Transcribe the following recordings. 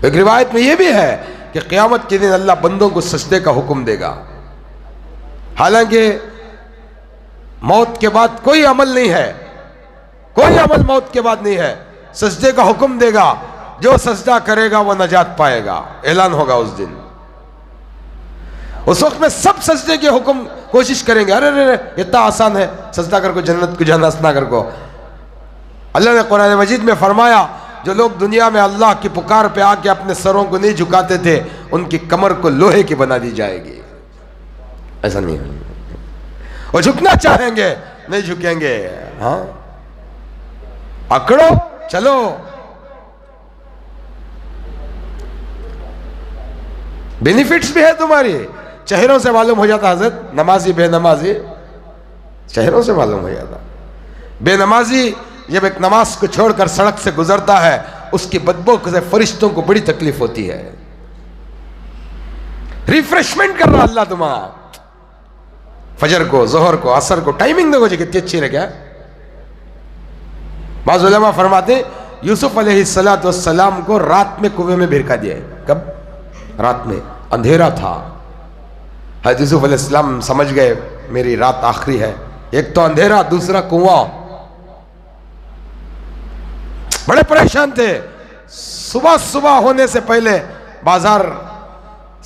ایک روایت میں یہ بھی ہے کہ قیامت کے دن اللہ بندوں کو سجدے کا حکم دے گا، حالانکہ موت کے بعد کوئی عمل نہیں ہے، کوئی عمل موت کے بعد نہیں ہے، سجدے کا حکم دے گا، جو سجدہ کرے گا وہ نجات پائے گا، اعلان ہوگا اس دن۔ اس وقت میں سب سجدے کے حکم کوشش کریں گے، ارے اتنا آسان ہے، سجدہ کر کو جنت کو جہنم نہ کر کو۔ اللہ نے قرآن مجید میں فرمایا جو لوگ دنیا میں اللہ کی پکار پہ آ کے اپنے سروں کو نہیں جھکاتے تھے ان کی کمر کو لوہے کی بنا دی جائے گی، ایسا نہیں ہے، وہ جھکنا چاہیں گے نہیں جھکیں گے، ہاں پکڑو چلو۔ بینیفٹس بھی ہے تمہاری، چہروں سے معلوم ہو جاتا حضرت، نمازی بے نمازی چہروں سے معلوم ہو جاتا۔ بے نمازی جب ایک نماز کو چھوڑ کر سڑک سے گزرتا ہے اس کی بدبو سے فرشتوں کو بڑی تکلیف ہوتی ہے۔ ریفریشمنٹ کر رہا اللہ تمہارا، فجر کو، ظہر کو، عصر کو ٹائمنگ دیکھو جی کتنی اچھی رہ گیا۔ بعض علماء فرماتے ہیں یوسف علیہ السلام کو رات میں کنویں میں بھرکا دیا ہے۔ کب؟ رات میں، اندھیرا تھا۔ حضرت یوسف علیہ السلام سمجھ گئے میری رات آخری ہے، ایک تو اندھیرا دوسرا کنواں، بڑے پریشان تھے۔ صبح ہونے سے پہلے، بازار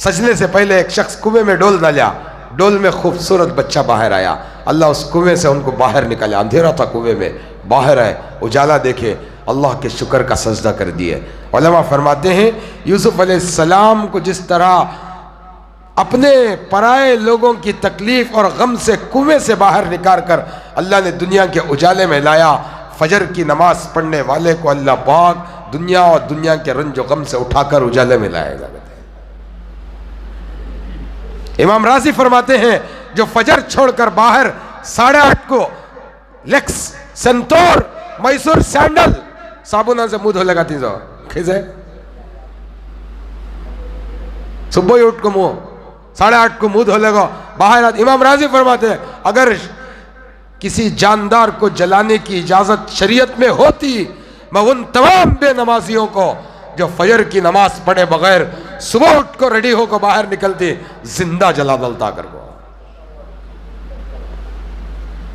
سجنے سے پہلے ایک شخص کنویں میں ڈول ڈالا، ڈول میں خوبصورت بچہ باہر آیا، اللہ اس کنویں سے ان کو باہر نکالا، اندھیرا تھا کنویں میں، باہر آئے، اجالا دیکھے، اللہ کے شکر کا سجدہ کر دیے۔ علماء فرماتے ہیں یوسف علیہ السلام کو جس طرح اپنے پرائے لوگوں کی تکلیف اور غم سے کنویں سے باہر نکال کر اللہ نے دنیا کے اجالے میں لایا، فجر کی نماز پڑھنے والے کو اللہ پاک دنیا اور دنیا کے رنج و غم سے اٹھا کر اجالے میں لائے گا۔ امام رازی فرماتے ہیں جو فجر چھوڑ کر باہر 8:30 کو لیکس سنتور میسور سینڈل صابنہ سے منہ دھو لگاتی جو کھیزے صبح ہی اٹھ کو منہ 8:30 کو منہ دھو لگا باہر آتے۔ امام رازی فرماتے ہیں اگر کسی جاندار کو جلانے کی اجازت شریعت میں ہوتی میں ان تمام بے نمازیوں کو جو فجر کی نماز پڑھے بغیر صبح اٹھ کو ریڈی ہو کو باہر نکلتی زندہ جلا دلتا کر کو،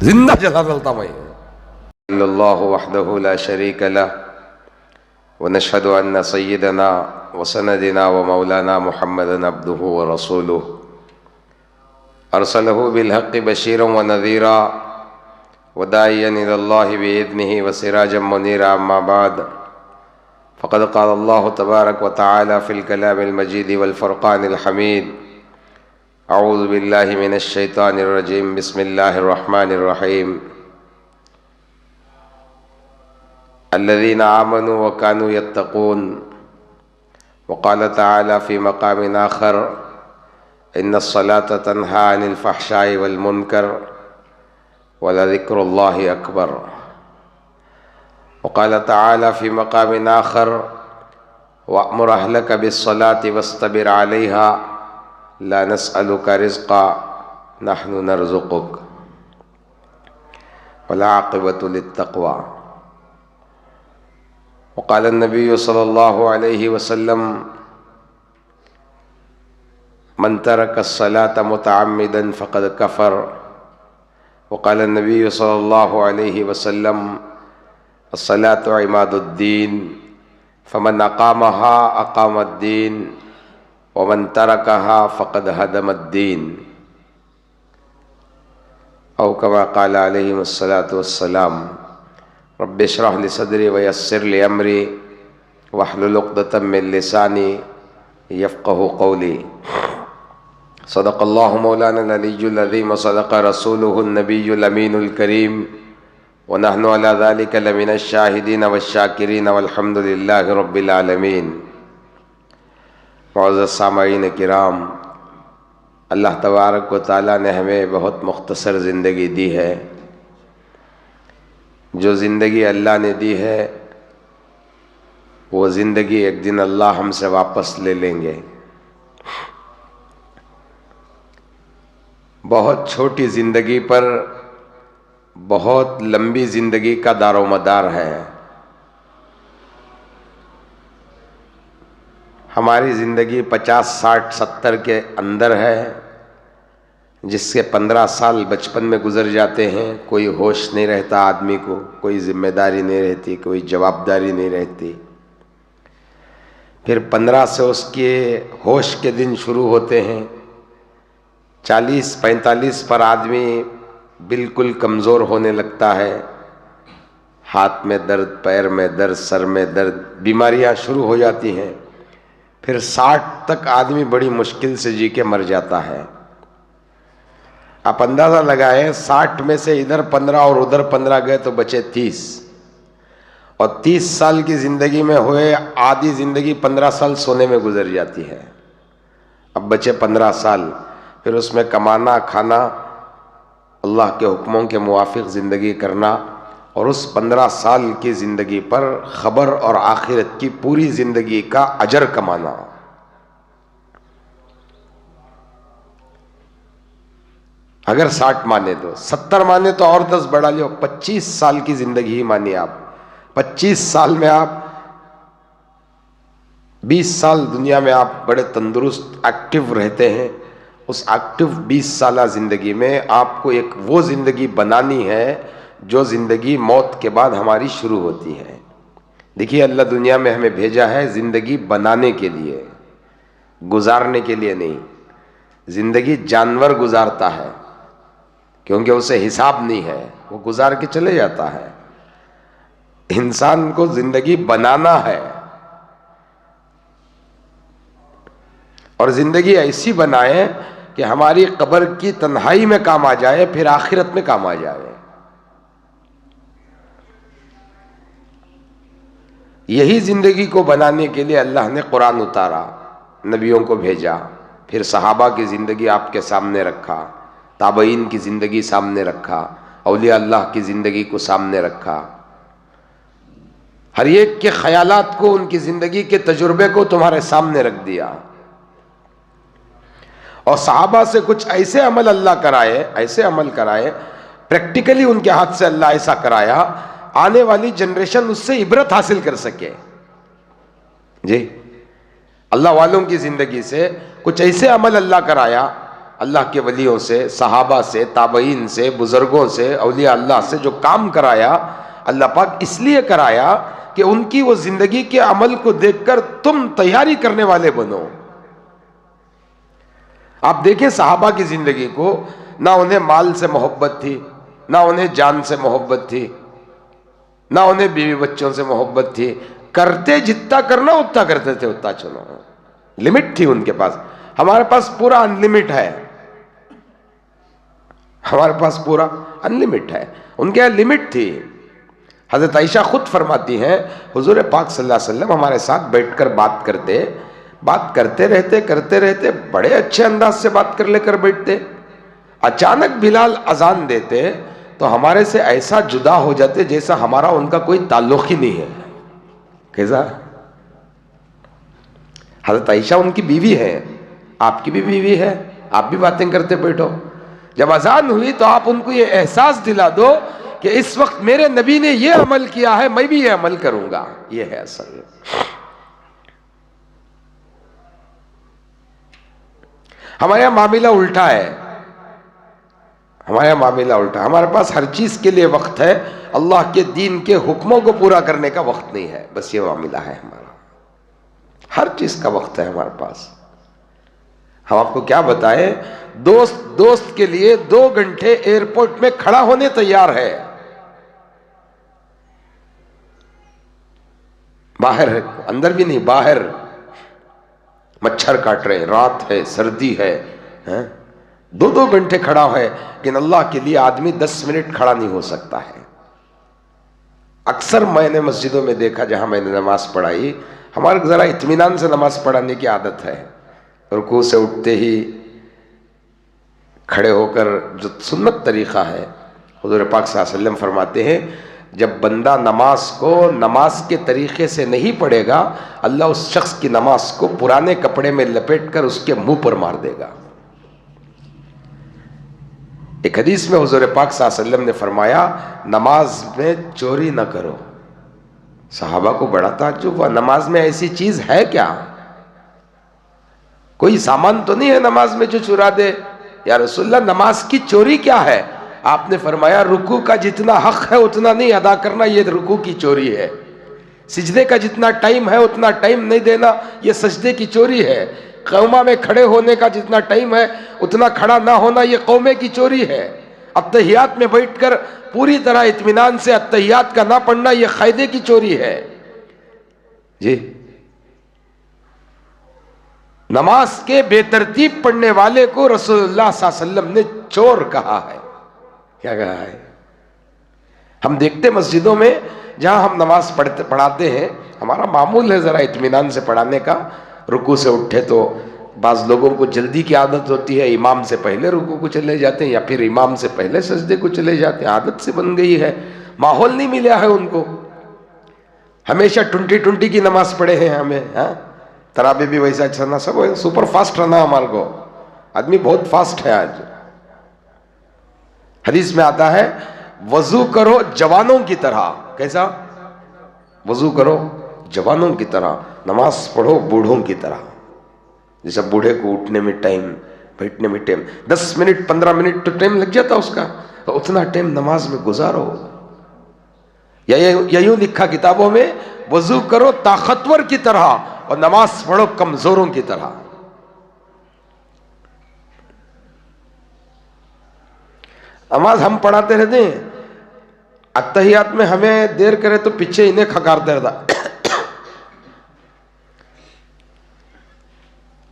زندہ جلا دلتا میں۔ اللہ وحدہ لا شریک لہ ونشہد ان سیدنا وسندنا ومولانا محمدا عبدہ ورسولہ ارسلہ بالحق بشیرا ونذیرا وداعیا الی اللہ بإذنہ وسراجا منیرا، اما بعد فقد قال اللہ تبارک وتعالی فی الکلام المجید والفرقان الحمید اعوذ باللہ من الشیطان الرجیم بسم اللہ الرحمن الرحیم الذین آمنوا وکانوا یتقون وقال تعالی فی مقام آخر ان الصلاة تنہی عن الفحشاء والمنکر ولذکر اللہ اکبر وقال تعالی فی مقام آخر وأمر أهلك بالصلاة واصطبر عليها لا نسألك رزقا نحن نرزقك والعاقبة للتقوى وقال النبي صلى الله عليه وسلم من ترك الصلاة متعمدا فقد كفر وقال النبي صلى الله عليه وسلم الصلاة عماد الدين فمن اقامها اقام الدین ومن ترکها فقد هدم الدین او کما قال علیہ الصلاة والسلام رب اشرح لی صدری ویسر لی امری واحلل عقدۃ من لسانی یفقهوا قولی صدق اللہ مولانا العلی العظیم وصدق رسولہ النبی الامین الکریم ونحن على ذلك لمن الشاہدین والشاکرین والحمد للہ رب العالمین۔ معزز سامعین کرام، اللہ تبارک و تعالیٰ نے ہمیں بہت مختصر زندگی دی ہے۔ جو زندگی اللہ نے دی ہے وہ زندگی ایک دن اللہ ہم سے واپس لے لیں گے۔ بہت چھوٹی زندگی پر بہت لمبی زندگی کا دار و مدار ہے۔ ہماری زندگی 50 60 70 کے اندر ہے، جس سے 15 سال بچپن میں گزر جاتے ہیں، کوئی ہوش نہیں رہتا آدمی کو، کوئی ذمہ داری نہیں رہتی، کوئی جوابداری نہیں رہتی. پھر 15 سے اس کے ہوش کے دن شروع ہوتے ہیں. 40 45 پر آدمی بالکل کمزور ہونے لگتا ہے، ہاتھ میں درد، پیر میں درد، سر میں درد، بیماریاں شروع ہو جاتی ہیں. پھر 60 تک آدمی بڑی مشکل سے جی کے مر جاتا ہے. آپ اندازہ لگائیں، 60 میں سے ادھر 15 اور ادھر 15 گئے تو بچے 30، اور 30 سال کی زندگی میں ہوئے آدھی زندگی 15 سال سونے میں گزر جاتی ہے. اب بچے 15 سال، پھر اس میں کمانا، کھانا، اللہ کے حکموں کے موافق زندگی کرنا، اور اس 15 سال کی زندگی پر خبر اور آخرت کی پوری زندگی کا اجر کمانا. اگر 60 مانے تو 70 مانے تو اور 10 بڑھا لو، 25 سال کی زندگی ہی مانی آپ. 25 سال میں آپ 20 سال دنیا میں آپ بڑے تندرست ایکٹیو رہتے ہیں. اس ایکٹیو 20 سالہ زندگی میں آپ کو ایک وہ زندگی بنانی ہے جو زندگی موت کے بعد ہماری شروع ہوتی ہے. دیکھیے، اللہ دنیا میں ہمیں بھیجا ہے زندگی بنانے کے لیے، گزارنے کے لیے نہیں. زندگی جانور گزارتا ہے کیونکہ اسے حساب نہیں ہے، وہ گزار کے چلے جاتا ہے. انسان کو زندگی بنانا ہے، اور زندگی ایسی بنائے کہ ہماری قبر کی تنہائی میں کام آ جائے، پھر آخرت میں کام آ جائے. یہی زندگی کو بنانے کے لیے اللہ نے قرآن اتارا، نبیوں کو بھیجا، پھر صحابہ کی زندگی آپ کے سامنے رکھا، تابعین کی زندگی سامنے رکھا، اولیاء اللہ کی زندگی کو سامنے رکھا. ہر ایک کے خیالات کو، ان کی زندگی کے تجربے کو تمہارے سامنے رکھ دیا. اور صحابہ سے کچھ ایسے عمل اللہ کرائے، ایسے عمل کرائے، پریکٹیکلی ان کے ہاتھ سے اللہ ایسا کرایا، آنے والی جنریشن اس سے عبرت حاصل کر سکے. جی، اللہ والوں کی زندگی سے کچھ ایسے عمل اللہ کرایا، اللہ کے ولیوں سے، صحابہ سے، تابعین سے، بزرگوں سے، اولیاء اللہ سے جو کام کرایا، اللہ پاک اس لیے کرایا کہ ان کی وہ زندگی کے عمل کو دیکھ کر تم تیاری کرنے والے بنو. آپ دیکھیں صحابہ کی زندگی کو، نہ انہیں مال سے محبت تھی، نہ انہیں جان سے محبت تھی، نہ انہیں بیوی بچوں سے محبت تھی. کرتے جتنا کرنا اتنا کرتے تھے، اتنا چلو، لمٹ تھی ان کے پاس. ہمارے پاس پورا انلمٹ ہے، ہمارے پاس پورا انلمٹ ہے، ان کے یہاں لمٹ تھی. حضرت عائشہ خود فرماتی ہیں، حضور پاک صلی اللہ علیہ وسلم ہمارے ساتھ بیٹھ کر بات کرتے رہتے بڑے اچھے انداز سے بات کر لے کر بیٹھتے. اچانک بلال اذان دیتے تو ہمارے سے ایسا جدا ہو جاتے جیسا ہمارا ان کا کوئی تعلق ہی نہیں ہے. کیسا؟ حضرت عائشہ ان کی بیوی ہے، آپ کی بھی بیوی ہے، آپ بھی باتیں کرتے بیٹھو. جب اذان ہوئی تو آپ ان کو یہ احساس دلا دو کہ اس وقت میرے نبی نے یہ عمل کیا ہے، میں بھی یہ عمل کروں گا. یہ ہے اصل. ہمارے یہاں معاملہ الٹا ہے، ہمارے پاس ہر چیز کے لیے وقت ہے، اللہ کے دین کے حکموں کو پورا کرنے کا وقت نہیں ہے. بس یہ معاملہ ہے ہمارا، ہر چیز کا وقت ہے ہمارے پاس. ہم آپ کو کیا بتائیں، دوست کے لیے 2 گھنٹے ایئرپورٹ میں کھڑا ہونے تیار ہے، باہر ہے، اندر بھی نہیں، باہر. مچھر کاٹ رہے ہیں، رات ہے، سردی ہے، 2 گھنٹے کھڑا ہے. لیکن اللہ کے لیے آدمی 10 منٹ کھڑا نہیں ہو سکتا ہے. اکثر میں نے مسجدوں میں دیکھا جہاں میں نے نماز پڑھائی، ہمارے ذرا اطمینان سے نماز پڑھانے کی عادت ہے. رکوع سے اٹھتے ہی کھڑے ہو کر، جو سنت طریقہ ہے، حضور پاک صلی اللہ علیہ وسلم فرماتے ہیں جب بندہ نماز کو نماز کے طریقے سے نہیں پڑھے گا، اللہ اس شخص کی نماز کو پرانے کپڑے میں لپیٹ کر اس کے منہ پر مار دے گا. ایک حدیث میں حضور پاک صلی اللہ علیہ وسلم نے فرمایا، نماز میں چوری نہ کرو. صحابہ کو بڑا تعجب ہوا، نماز میں ایسی چیز ہے کیا؟ کوئی سامان تو نہیں ہے نماز میں جو چرا دے. یا رسول اللہ نماز کی چوری کیا ہے؟ آپ نے فرمایا رکوع کا جتنا حق ہے اتنا نہیں ادا کرنا، یہ رکوع کی چوری ہے. سجدے کا جتنا ٹائم ہے اتنا ٹائم نہیں دینا، یہ سجدے کی چوری ہے. قومہ میں کھڑے ہونے کا جتنا ٹائم ہے اتنا کھڑا نہ ہونا، یہ قومے کی چوری ہے. اتحیات میں بیٹھ کر پوری طرح اطمینان سے اتحیات کا نہ پڑھنا، یہ قاعدے کی چوری ہے. جی نماز کے بے ترتیب پڑھنے والے کو رسول اللہ صلی اللہ علیہ وسلم نے چور کہا ہے. کیا کہا ہے؟ ہم دیکھتے مسجدوں میں جہاں ہم نماز پڑھاتے ہیں، ہمارا معمول ہے ذرا اطمینان سے پڑھانے کا. رکوع سے اٹھے تو بعض لوگوں کو جلدی کی عادت ہوتی ہے، امام سے پہلے رکوع کو چلے جاتے ہیں یا پھر امام سے پہلے سجدے کو چلے جاتے ہیں. عادت سے بن گئی ہے، ماحول نہیں ملا ہے ان کو. ہمیشہ 20 کی نماز پڑھے ہیں ہمیں. تراویح بھی ویسا چلنا، سب سپر فاسٹ رہنا ہمارے کو. آدمی بہت فاسٹ ہے آج. حدیث میں آتا ہے وضو کرو جوانوں کی طرح. کیسا؟ وضو کرو جوانوں کی طرح، نماز پڑھو بوڑھوں کی طرح. جیسا بوڑھے کو اٹھنے میں ٹائم، بیٹھنے میں ٹائم، 10 منٹ 15 منٹ تو ٹائم لگ جاتا اس کا، تو اتنا ٹائم نماز میں گزارو. یا یوں لکھا کتابوں میں، وضو کرو طاقتور کی طرح اور نماز پڑھو کمزوروں کی طرح. نماز ہم پڑھاتے رہتے ہیں، اتحیات میں ہمیں دیر کرے تو پیچھے انہیں کھکارتے رہتا.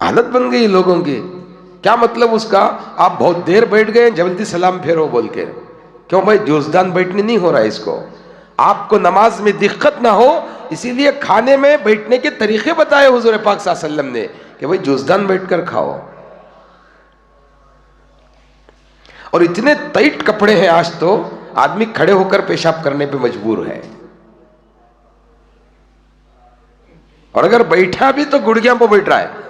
حالت بن گئی لوگوں کی. کیا مطلب اس کا؟ آپ بہت دیر بیٹھ گئے، جلدی سلام پھیرو بول کے. کیوں بھائی؟ جوزدان بیٹھنے نہیں ہو رہا ہے اس کو. آپ کو نماز میں دقت نہ ہو اسی لیے کھانے میں بیٹھنے کے طریقے بتائے حضور پاک صلی اللہ علیہ وسلم نے کہ بھائی جوزدان بیٹھ کر کھاؤ. اور اتنے ٹائٹ کپڑے ہیں آج تو آدمی کھڑے ہو کر پیشاب کرنے پہ مجبور ہے، اور اگر بیٹھا بھی تو گڑگیاں پہ بیٹھ رہا ہے.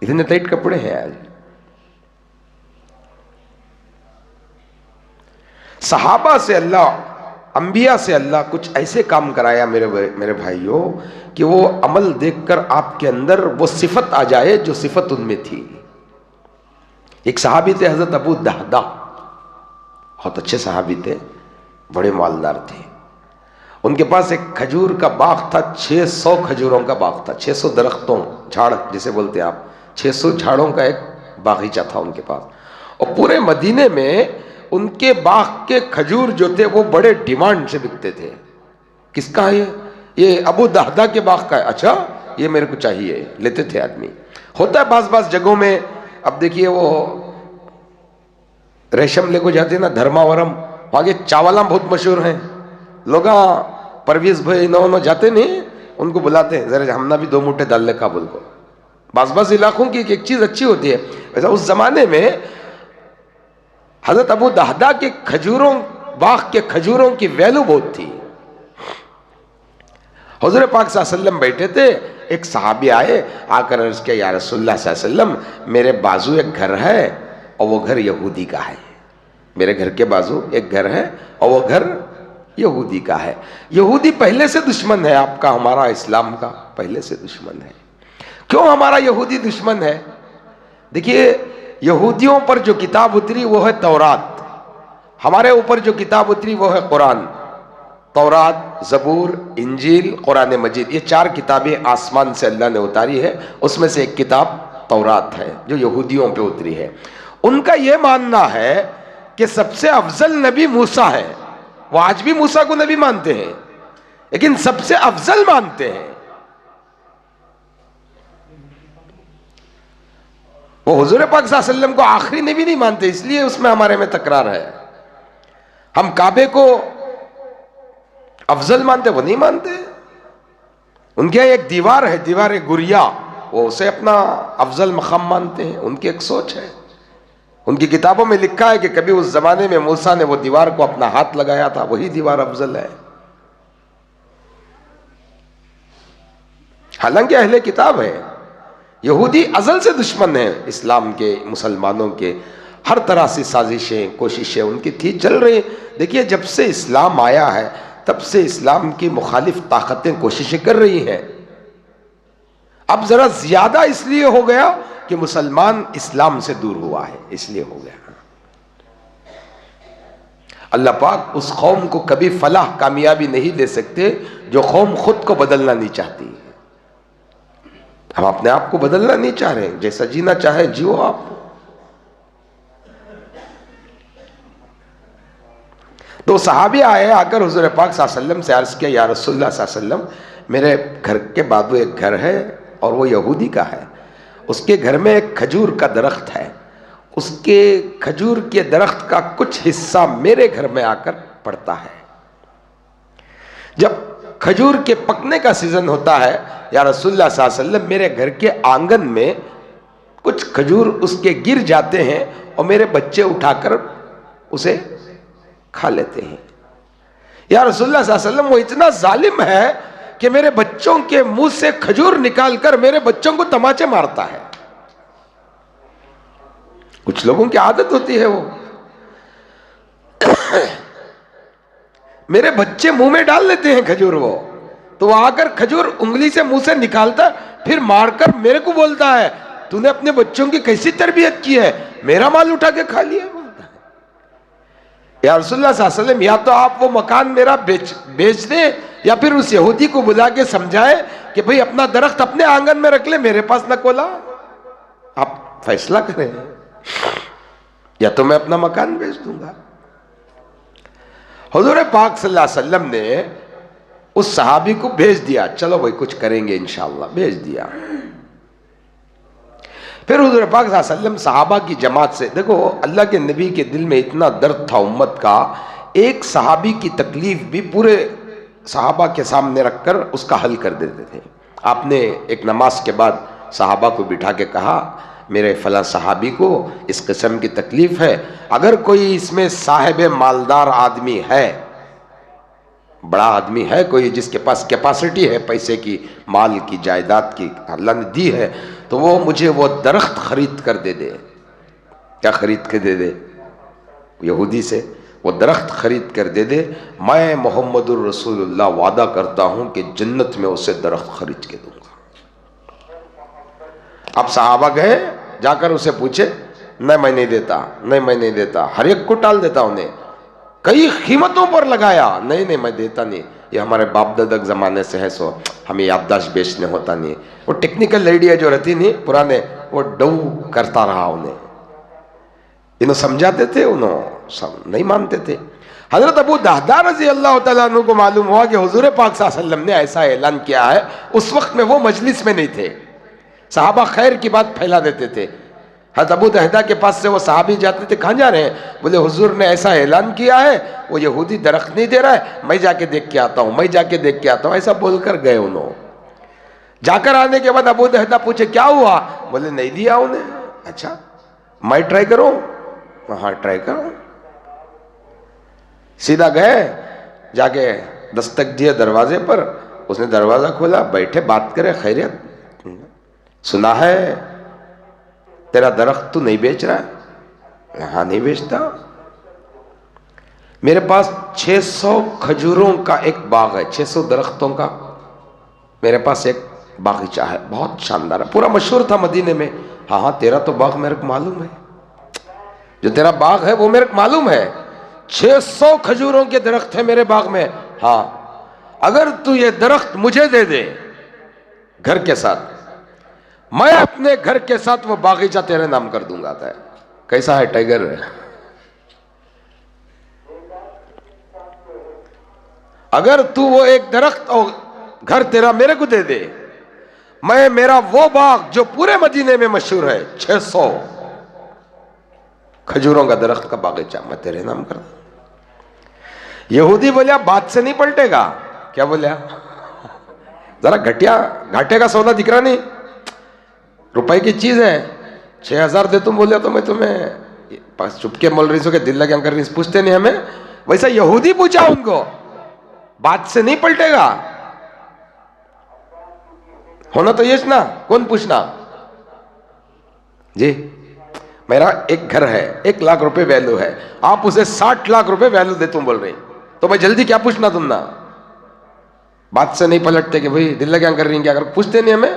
اتنے ٹائٹ کپڑے ہیں آج. صحابہ سے اللہ، انبیاء سے اللہ کچھ ایسے کام کرایا میرے بھائیوں کہ وہ عمل دیکھ کر آپ کے اندر وہ صفت آ جائے جو صفت ان میں تھی. ایک صحابی تھے حضرت ابو دہدہ، بہت اچھے صحابی تھے، بڑے مالدار تھے. ان کے پاس ایک کھجور کا باغ تھا، 600 کھجوروں کا باغ تھا. 600 درختوں، جھاڑ جسے بولتے ہیں آپ، 600 جھاڑوں کا ایک باغیچہ تھا ان کے پاس. اور پورے مدینے میں ان کے باغ کے کھجور جو تھے وہ بڑے ڈیمانڈ سے بکتے تھے. کس کا ہے یہ ابو دہدہ کے باغ کا ہے. اچھا یہ میرے کو چاہیے، لیتے تھے آدمی. ہوتا ہے بعض جگہوں میں، اب دیکھیے وہ ریشم لے کو جاتے ہیں نا دھرماورم، وہاں کے چاولاں بہت مشہور ہیں. لوگ پرویز بھائی نو جاتے نہیں، ان کو بلاتے ہیں ذرا ہم نے بھی 2 موٹے ڈال لے کابل کو. بعض علاقوں کی ایک چیز اچھی ہوتی ہے. ویسا اس زمانے میں حضرت ابو دہدہ کے کھجوروں، باغ کے کھجوروں کی ویلو بہت تھی. حضور پاک صلی اللہ علیہ وسلم بیٹھے تھے، ایک صحابی آئے، آ کر عرض کیا یا رسول اللہ صلی اللہ علیہ وسلم میرے بازو ایک گھر ہے اور وہ گھر یہودی کا ہے. میرے گھر کے بازو ایک گھر ہے اور وہ گھر یہودی کا ہے. یہودی پہلے سے دشمن ہے آپ کا، ہمارا اسلام کا پہلے سے دشمن ہے. کیوں ہمارا یہودی دشمن ہے؟ دیکھیے یہودیوں پر جو کتاب اتری وہ ہے تورات، ہمارے اوپر جو کتاب اتری وہ ہے قرآن. تورات، زبور، انجیل، قرآن مجید، یہ 4 کتابیں آسمان سے اللہ نے اتاری ہے. اس میں سے ایک کتاب تورات ہے جو یہودیوں پہ اتری ہے. ان کا یہ ماننا ہے کہ سب سے افضل نبی موسیٰ ہے. وہ آج بھی موسیٰ کو نبی مانتے ہیں لیکن سب سے افضل مانتے ہیں. وہ حضور پاک صلی اللہ علیہ وسلم کو آخری نبی نہیں مانتے، اس لیے اس میں ہمارے میں تکرار ہے. ہم کعبے کو افضل مانتے، وہ نہیں مانتے. ان کے ایک دیوار ہے، دیوار گریا، وہ اسے اپنا افضل مقام مانتے ہیں. ان کی ایک سوچ ہے. ان کی کتابوں میں لکھا ہے کہ کبھی اس زمانے میں موسیٰ نے وہ دیوار کو اپنا ہاتھ لگایا تھا، وہی دیوار افضل ہے. حالانکہ اہل کتاب ہے. یہودی ازل سے دشمن ہیں اسلام کے، مسلمانوں کے. ہر طرح سے سازشیں، کوششیں ان کی تھی، چل رہی. دیکھیے جب سے اسلام آیا ہے تب سے اسلام کی مخالف طاقتیں کوششیں کر رہی ہیں. اب ذرا زیادہ اس لیے ہو گیا کہ مسلمان اسلام سے دور ہوا ہے، اس لیے ہو گیا۔ اللہ پاک اس قوم کو کبھی فلاح کامیابی نہیں دے سکتے جو قوم خود کو بدلنا نہیں چاہتی۔ ہم اپنے آپ کو بدلنا نہیں چاہ رہے، جیسا جینا چاہے جیو آپ۔ تو صحابی آئے، آ کر حضور پاک صلی اللہ علیہ وسلم سے عرض کیا، یا رسول اللہ صلی اللہ علیہ وسلم، میرے گھر کے بازو ایک گھر ہے اور وہ یہودی کا ہے، اس کے گھر میں ایک کھجور کا درخت ہے، اس کے کھجور کے درخت کا کچھ حصہ میرے گھر میں آ کر پڑتا ہے۔ جب کھجور کے پکنے کا سیزن ہوتا ہے یا رسول اللہ صلی اللہ علیہ وسلم، میرے گھر کے آنگن میں کچھ کھجور اس کے گر جاتے ہیں اور میرے بچے اٹھا کر اسے کھا لیتے ہیں۔ یا رسول اللہ صلی اللہ علیہ وسلم، وہ اتنا ظالم ہے کہ میرے بچوں کے منہ سے کھجور نکال کر میرے بچوں کو تماچے مارتا ہے۔ کچھ لوگوں کی عادت ہوتی ہے، وہ میرے بچے منہ میں ڈال لیتے ہیں کھجور، وہ تو وہ آ کر کھجور انگلی سے منہ سے نکالتا، پھر مار کر میرے کو بولتا ہے، تو نے اپنے بچوں کی کیسی تربیت کی ہے، میرا مال اٹھا کے کھا لیا۔ یا رسول اللہ صلی اللہ علیہ وسلم، یا تو آپ وہ مکان میرا بیچ دیں یا پھر اس یہودی کو بلا کے سمجھائیں کہ بھئی اپنا درخت اپنے آنگن میں رکھ لے، میرے پاس نہ کولا۔ آپ فیصلہ کریں، یا تو میں اپنا مکان بیچ دوں گا۔ حضور پاک صلی اللہ علیہ وسلم نے اس صحابی کو بھیج دیا، چلو بھئی کچھ کریں گے انشاءاللہ، بھیج دیا۔ پھر حضور پاک صلی اللہ علیہ وسلم صحابہ کی جماعت سے، دیکھو اللہ کے نبی کے دل میں اتنا درد تھا امت کا، ایک صحابی کی تکلیف بھی پورے صحابہ کے سامنے رکھ کر اس کا حل کر دیتے تھے۔ آپ نے ایک نماز کے بعد صحابہ کو بٹھا کے کہا، میرے فلاں صحابی کو اس قسم کی تکلیف ہے، اگر کوئی اس میں صاحب مالدار آدمی ہے، بڑا آدمی ہے کوئی جس کے پاس کیپاسٹی ہے پیسے کی، مال کی، جائیداد کی، اللہ نے دی ہے، تو وہ مجھے وہ درخت خرید کر دے دے۔ کیا خرید کے دے دے؟ یہودی سے وہ درخت خرید کر دے دے، میں محمد الرسول اللہ وعدہ کرتا ہوں کہ جنت میں اسے درخت خرید کے دوں گا۔ اب صحابہ گئے، جا کر اسے پوچھے، نہیں میں نہیں دیتا، نہیں میں نہیں دیتا، ہر ایک کو ٹال دیتا انہیں، کئی قیمتوں پر لگایا، نہیں نہیں میں دیتا نہیں، یہ ہمارے باپ دادک زمانے سے ہے، سو ہمیں یادداشت بیچنے ہوتا نہیں۔ وہ ٹیکنیکل لیڈیاں جو رہتی نہیں پرانے، وہ ڈو کرتا رہا انہیں، انہوں سمجھاتے تھے، انہوں نہیں مانتے تھے۔ حضرت ابو دہدہ رضی اللہ تعالیٰ عنہ کو معلوم ہوا کہ حضور پاک صلی اللہ علیہ وسلم نے ایسا اعلان کیا ہے، اس وقت میں وہ مجلس میں نہیں تھے، صحابہ خیر کی بات پھیلا دیتے تھے۔ حضرت ابو دہدہ کے پاس سے وہ صحابی جاتے تھے، کہاں جا رہے ہیں؟ بولے حضور نے ایسا اعلان کیا ہے، وہ یہودی درخت نہیں دے رہا ہے، میں جا کے دیکھ کے آتا ہوں، میں جا کے دیکھ کے آتا ہوں، ایسا بول کر گئے۔ انہوں جا کر آنے کے بعد ابو دہدہ پوچھے کیا ہوا؟ بولے نہیں دیا انہیں۔ اچھا میں ٹرائی کروں؟ ہاں ٹرائی کروں۔ سیدھا گئے، جا کے دستک دیے دروازے پر، اس نے دروازہ کھولا، بیٹھے بات کرے، خیریت؟ سنا ہے تیرا درخت تو نہیں بیچ رہا ہے؟ ہاں نہیں بیچتا، میرے پاس 600 کھجوروں کا ایک باغ ہے، 600 درختوں کا میرے پاس ایک باغیچہ ہے، بہت شاندار ہے، پورا مشہور تھا مدینے میں۔ ہاں ہاں تیرا تو باغ میرے کو معلوم ہے، جو تیرا باغ ہے وہ میرے کو معلوم ہے، 600 کھجوروں کے درخت ہیں میرے باغ میں۔ ہاں اگر تو یہ درخت مجھے دے دے گھر کے ساتھ، میں اپنے گھر کے ساتھ وہ باغیچہ تیرے نام کر دوں گا۔ کیسا ہے ٹائیگر؟ اگر تو وہ ایک درخت اور گھر تیرا میرے کو دے دے، میں میرا وہ باغ جو پورے مدینے میں مشہور ہے، 600 کھجوروں کا درخت کا باغیچہ، میں تیرے نام کر دوں۔ یہودی بولیا بات سے نہیں پلٹے گا۔ کیا بولیا؟ ذرا گھاٹے کا سودا دکھ رہا نہیں، روپے کی چیز ہے، 6000 دے تم بولے تو میں تمہیں چپکے مول رہی سو کہ دل لگے کر رہی، پوچھتے نہیں ہمیں، ویسا یہودی پوچھا ان کو، بات سے نہیں پلٹے گا، ہونا تو یہ نا، کون پوچھنا؟ جی میرا ایک گھر ہے، 1 لاکھ روپے ویلو ہے، آپ اسے 60 لاکھ روپے ویلو دے تم بول رہے، تو میں جلدی کیا پوچھنا تم نا؟ بات سے نہیں پلٹتے کہ بھئی دل لگے کر رہی ہیں، کیا کر پوچھتے نہیں ہمیں،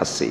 80।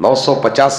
950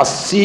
80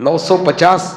950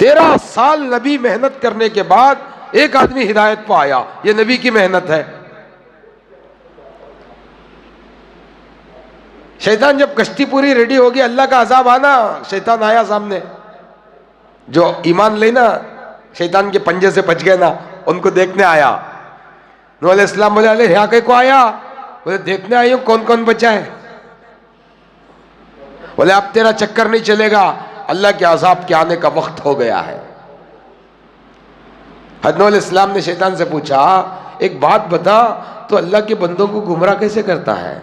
13 سال نبی محنت کرنے کے بعد ایک آدمی ہدایت پہ آیا، یہ نبی کی محنت ہے۔ شیطان جب کشتی پوری ریڈی ہوگی، اللہ کا عذاب آنا، شیطان آیا سامنے، جو ایمان لینا شیطان کے پنجے سے بچ گئے نا، ان کو دیکھنے آیا۔ نوح علیہ السلام بولے علیہ یہاں کہیں کو آیا؟ بولے دیکھنے آئی ہوں کون کون بچا ہے۔ بولے اب تیرا چکر نہیں چلے گا، اللہ کے عذاب کے آنے کا وقت ہو گیا ہے۔ حضرت نوح علیہ السلام نے شیطان سے پوچھا ایک بات بتا، تو اللہ کے بندوں کو گمراہ کیسے کرتا ہے؟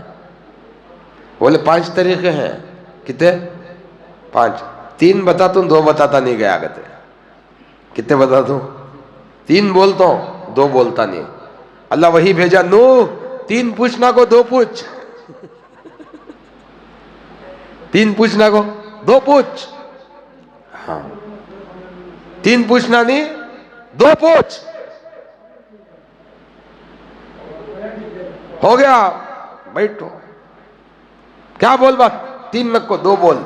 بولے 5 طریقے ہیں۔ کتنے؟ 5۔ 3 بتا تم، 2 بتاتا نہیں گیا کرتے۔ کتنے بتا دوں؟ 3 بولتا ہوں، 2 بولتا نہیں۔ اللہ وہی بھیجا، نوح 3 پوچھنا کو 2 پوچھ، 3 پوچھنا کو 2 پوچھ، ہاں 3 پوچھنا نہیں 2 پوچھ، ہو گیا بیٹھو۔ کیا بول بات؟ 3 نک کو 2 بول،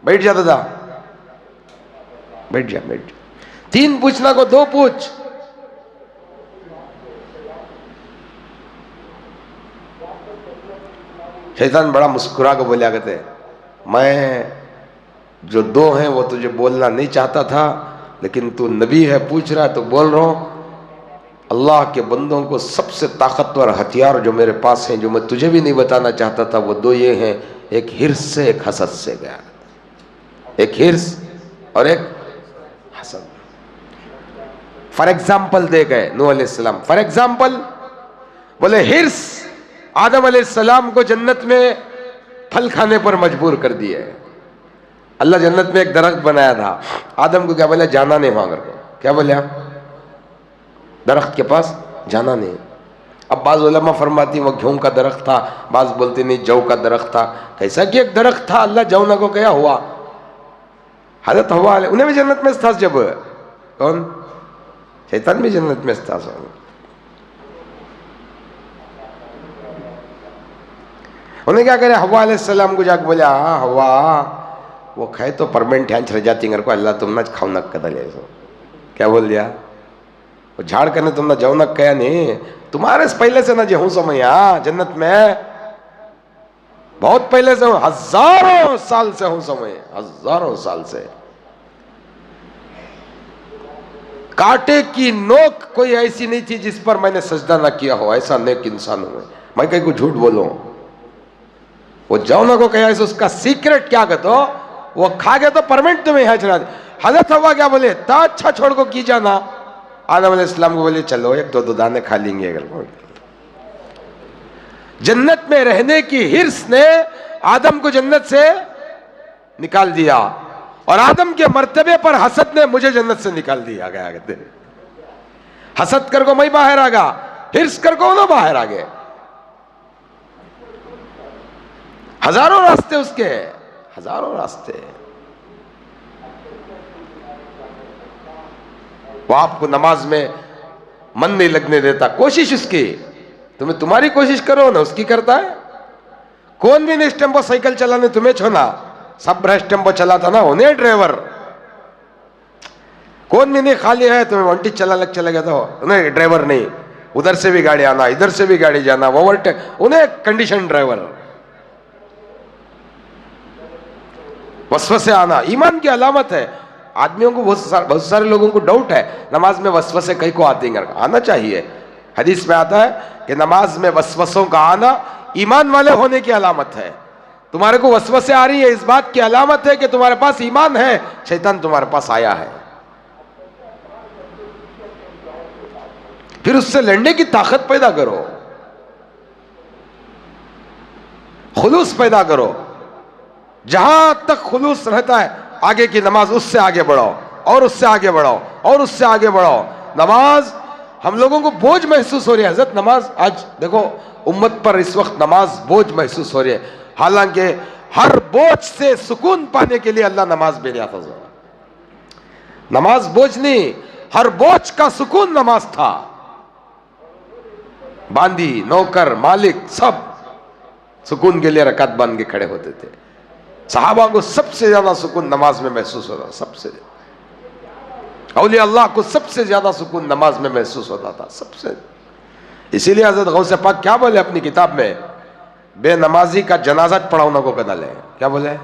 بیٹھ جا دادا، بیٹھ جا بیٹھ جا۔ 3 پوچھنا کو 2 پوچھ۔ شیطان بڑا مسکرا کے بولیا کرتے میں جو 2 ہیں وہ تجھے بولنا نہیں چاہتا تھا، لیکن تو نبی ہے پوچھ رہا ہے تو بول رہا ہوں۔ اللہ کے بندوں کو سب سے طاقتور ہتھیار جو میرے پاس ہیں، جو میں تجھے بھی نہیں بتانا چاہتا تھا، وہ 2 یہ ہیں، ایک ہرس سے ایک حسد سے گیا، ایک ہرس اور ایک حسد۔ فار ایگزامپل دے گئے نوح علیہ السلام، فار ایگزامپل بولے ہرس آدم علیہ السلام کو جنت میں پھل کھانے پر مجبور کر دیا ہے۔ اللہ جنت میں ایک درخت بنایا تھا، آدم کو کیا بولے جانا نہیں وہاں کر کو، کیا بولے درخت کے پاس جانا نہیں۔ اب بعض علماء فرماتی وہ گھیوں کا درخت تھا، بعض بولتے نہیں جو کا درخت تھا۔ کیسا کہ ایک درخت تھا، اللہ جو نہ کو کیا ہوا، حضرت ہوا علیہ انہیں بھی جنت میں استاذ، جب کون شیطان بھی جنت میں استاذ ہو۔ انہیں کیا کرے ہوا علیہ السلام کو جا کے بولے ہوا وہ کھائے تو پرمنٹ ہینچ رہ جاتی کو اللہ تم نہ کھاؤ نک کدل ایسو، کیا بول دیا وہ جھاڑ کرنے تم نہ جو نک کیا نہیں، تمہارے پہلے سے نہ جو ہوں سمیا جنت میں بہت پہلے سے ہوں، 1000 سال سے ہوں سمیا، 1000 سال سے۔ کانٹے کی نوک کوئی ایسی نہیں تھی جس پر میں نے سجدہ نہ کیا ہو، ایسا نیک انسان ہوں میں کہیں کو جھوٹ بولوں۔ وہ جاؤنا کو کہا اس کا سیکرٹ کیا کہتا ہو، وہ کھا گیا تو پرمنٹ تمہیں یہاں چلا دے۔ حضرت ہوا کیا بولے تا اچھا چھوڑ کو کی جانا، آدم علیہ السلام کو بولے چلو 1-2 دانے کھا لیں گے۔ اگر جنت میں رہنے کی ہرس نے آدم کو جنت سے نکال دیا، اور آدم کے مرتبے پر حسد نے مجھے جنت سے نکال دیا گیا۔ کہتے حسد کر کو میں باہر آ گا، ہرس کر کو نہ باہر آ گئے۔ ہزاروں راستے اس کے، ہزاروں راستے۔ وہ آپ کو نماز میں من نہیں لگنے دیتا، کوشش اس کی، تمہاری کوشش کرو نا، اس کی کرتا ہے۔ کون بھی نہیں ٹیمپو سائیکل چلانے تمہیں چھونا، سب برش ٹیمپو چلاتا نا انہیں ڈرائیور، کون بھی نہیں خالی ہے تمہیں ونٹی چلا گیا تو انہیں ڈرائیور نہیں، ادھر سے بھی گاڑی آنا ادھر سے بھی گاڑی جانا، اوورٹیک انہیں کنڈیشن ڈرائیور۔ وسوسے آنا ایمان کی علامت ہے۔ آدمیوں کو بہت سارے لوگوں کو ڈاؤٹ ہے نماز میں وسوسے کہیں کو آتے ہیں، آنا چاہیے۔ حدیث میں آتا ہے کہ نماز میں وسوسوں کا آنا ایمان والے ہونے کی علامت ہے۔ تمہارے کو وسوسے آ رہی ہے، اس بات کی علامت ہے کہ تمہارے پاس ایمان ہے، شیطان تمہارے پاس آیا ہے۔ پھر اس سے لڑنے کی طاقت پیدا کرو، خلوص پیدا کرو۔ جہاں تک خلوص رہتا ہے آگے کی نماز اس سے آگے بڑھاؤ، اور اس سے آگے بڑھاؤ، اور اس سے آگے بڑھاؤ۔ نماز ہم لوگوں کو بوجھ محسوس ہو رہی ہے حضرت، نماز آج دیکھو امت پر اس وقت نماز بوجھ محسوس ہو رہی ہے، حالانکہ ہر بوجھ سے سکون پانے کے لیے اللہ نماز بھیجا تھا۔ نماز بوجھ نہیں، ہر بوجھ کا سکون نماز تھا۔ باندی نوکر مالک سب سکون کے لیے رکعت باندھ کے کھڑے ہوتے تھے۔ صحابہ کو سب سے زیادہ سکون نماز میں محسوس ہوتا، سب سے زیادہ۔ اولیاء اللہ کو سب سے زیادہ سکون نماز میں محسوس ہوتا تھا، سب سے. اسی لیے حضرت غوث پاک کیا بولے اپنی کتاب میں؟ بے نمازی کا جنازہ پڑھاؤ نہ کو کدل ہے. کیا بولے؟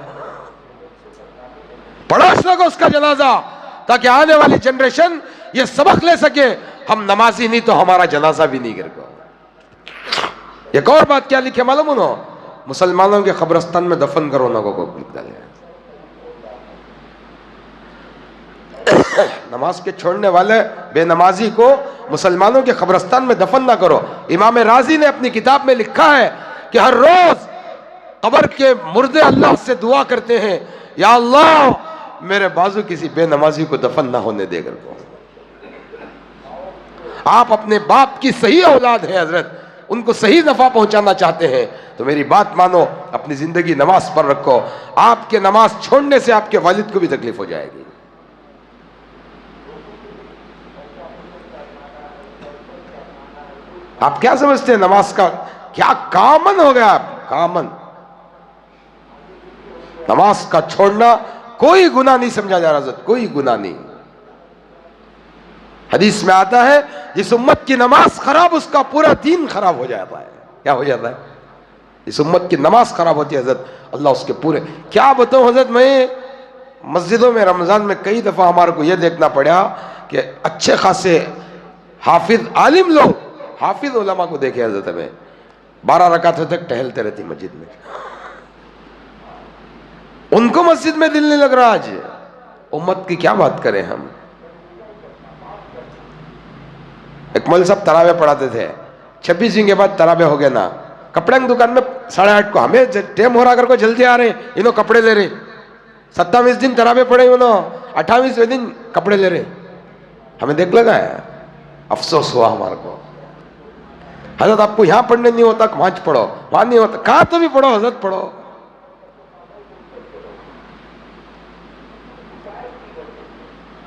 پڑھوس نہ کو اس کا جنازہ، تاکہ آنے والی جنریشن یہ سبق لے سکے ہم نمازی نہیں تو ہمارا جنازہ بھی نہیں گر گا. ایک اور بات کیا لکھے معلوم انہوں؟ مسلمانوں کے قبرستان میں دفن کرو نہ کو لکھ ڈالے. نماز کے چھوڑنے والے بے نمازی کو مسلمانوں کے قبرستان میں دفن نہ کرو. امام رازی نے اپنی کتاب میں لکھا ہے کہ ہر روز قبر کے مردے اللہ سے دعا کرتے ہیں، یا اللہ میرے بازو کسی بے نمازی کو دفن نہ ہونے دے کر کو. آپ اپنے باپ کی صحیح اولاد ہیں حضرت، ان کو صحیح نفع پہنچانا چاہتے ہیں تو میری بات مانو، اپنی زندگی نماز پر رکھو. آپ کے نماز چھوڑنے سے آپ کے والد کو بھی تکلیف ہو جائے گی. آپ کیا سمجھتے ہیں نماز کا کیا کامن ہو گیا؟ کامن. نماز کا چھوڑنا کوئی گناہ نہیں سمجھا جا رہا حضرت، کوئی گناہ نہیں. حدیث میں آتا ہے جس امت کی نماز خراب اس کا پورا دین خراب ہو جاتا ہے. کیا ہو جاتا ہے؟ اس امت کی نماز خراب ہوتی ہے حضرت، اللہ اس کے پورے. کیا بتاؤں حضرت، میں مسجدوں میں رمضان میں کئی دفعہ ہمارے کو یہ دیکھنا پڑا کہ اچھے خاصے حافظ عالم لوگ، حافظ علماء کو دیکھے حضرت میں 12 رکعتوں تک ٹہلتے رہتی مسجد میں. ان کو مسجد میں دل نہیں لگ رہا. آج امت کی کیا بات کریں ہم. ایک مول صاحب تراویح پڑھاتے تھے، 26 دن کے بعد تراویح ہو گئے نا، کپڑے کی دکان میں 8:30 کو ہمیں ٹائم ہو رہا کر کو جلدی آ رہے ہیں، انہوں کپڑے لے رہے. 27 دن تراویح پڑھے انہوں، 28ویں دن کپڑے لے رہے. ہمیں دیکھ لگا ہے، افسوس ہوا ہمارے کو. حضرت آپ کو یہاں پڑھنے نہیں ہوتا وہاں پڑھو، وہاں نہیں ہوتا کہاں تو بھی پڑھو حضرت، پڑھو.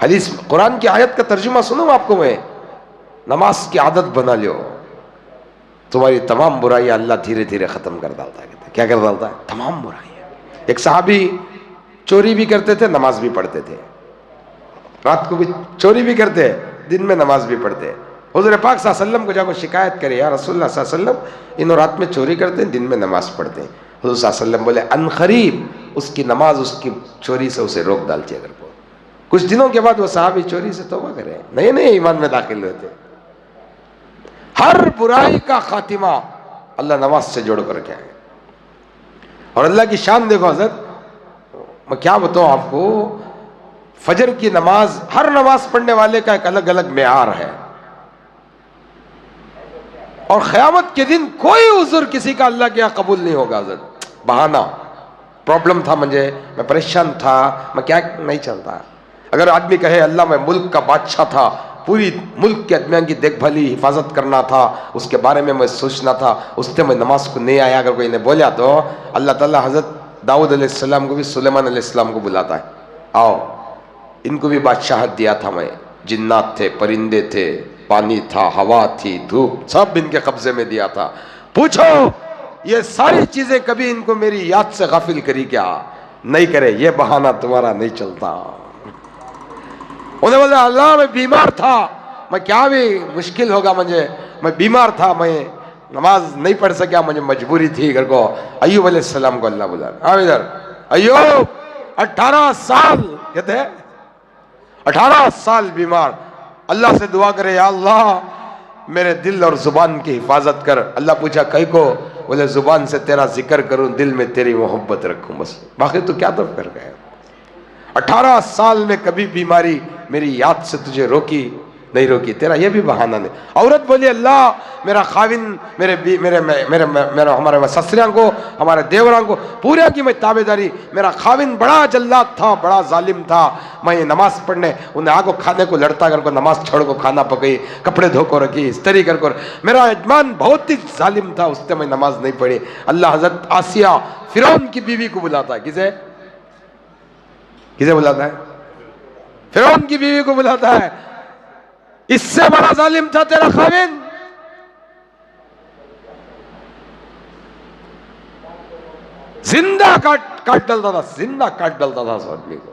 حدیث قرآن کی آیت کا ترجمہ سنوں آپ کو میں، نماز کی عادت بنا لیو، تمہاری تمام برائیاں اللہ دھیرے دھیرے ختم کر ڈالتا ہے. کیا کر ڈالتا ہے؟ تمام برائیاں. ایک صحابی چوری بھی کرتے تھے، نماز بھی پڑھتے تھے. رات کو بھی چوری بھی کرتے، دن میں نماز بھی پڑھتے. حضور پاک صلی اللہ علیہ وسلم کو جا کو شکایت کرے، یا رسول اللہ صلی اللہ علیہ وسلم انہوں رات میں چوری کرتے ہیں، دن میں نماز پڑھتے ہیں. حضور صلی اللہ علیہ وسلم بولے ان قریب اس کی نماز اس کی چوری سے اسے روک ڈالتی. اگر کو کچھ دنوں کے بعد وہ صحابی چوری سے توبہ کرے، نئے نئے ایمان میں داخل ہوتے. ہر برائی کا خاتمہ اللہ نماز سے جوڑ کر کے آئے. اور اللہ کی شان دیکھو حضرت، میں کیا بتاؤں آپ کو، فجر کی نماز ہر نماز پڑھنے والے کا ایک الگ الگ معیار ہے. اور قیامت کے دن کوئی عذر کسی کا اللہ کے یہاں قبول نہیں ہوگا حضرت. بہانہ پرابلم تھا مجھے، میں پریشان تھا، میں کیا نہیں چلتا. اگر آدمی کہے اللہ میں ملک کا بادشاہ تھا، پوری ملک کے آدمیوں کی دیکھ بھالی حفاظت کرنا تھا، اس کے بارے میں سوچنا تھا، اس سے میں نماز کو نہیں آیا، اگر کوئی نے بولا تو اللہ تعالیٰ حضرت داؤد علیہ السلام کو بھی سلیمان علیہ السلام کو بلاتا ہے، آؤ ان کو بھی بادشاہت دیا تھا میں. جنات تھے، پرندے تھے، پانی تھا، ہوا تھی، دھوپ، سب ان کے قبضے میں دیا تھا. پوچھو یہ ساری چیزیں کبھی ان کو میری یاد سے غافل کری کیا؟ نہیں کرے. یہ بہانہ تمہارا نہیں چلتا. انہیں بولا اللہ میں بیمار تھا، میں کیا بھی مشکل ہوگا مجھے، میں بیمار تھا، میں نماز نہیں پڑھ سکیا، مجھے مجبوری تھی. گھر کو ایوب علیہ السلام کو اللہ بولا، آؤ ادھر. ایوب 18 سال کہتے ہیں 18 سال بیمار، اللہ سے دعا کرے یا اللہ میرے دل اور زبان کی حفاظت کر. اللہ پوچھا کئی کو؟ بولے زبان سے تیرا ذکر کروں، دل میں تیری محبت رکھوں، بس باقی تو کیا تو کر گئے. 18 سال میں کبھی بیماری میری یاد سے تجھے روکی نہیں روکی، تیرا یہ بھی بہانہ نہیں. عورت بولی اللہ میرا خاوند ہمارے سسریاں کو، ہمارے دیوراں کو پورے کی میں تابع داری. میرا خاوند بڑا جلاد تھا، بڑا ظالم تھا، میں نماز پڑھنے انہیں آگو کھانے کو لڑتا کر کو، نماز چھوڑ کو کھانا پکئی، کپڑے دھو کو رکھی، استری کر کو. میرا یجمان بہت ہی ظالم تھا، اس سے میں نماز نہیں پڑھی. اللہ حضرت آسیہ فرعون کی بیوی کو بلاتا ہے. کسے بلاتا ہے؟ فرعون کی بیوی کو بلاتا ہے. اس سے بڑا ظالم تھا تیرا خاوند. زندہ کاٹ ڈالتا تھا، زندہ کاٹ ڈالتا تھا اس آدمی کو.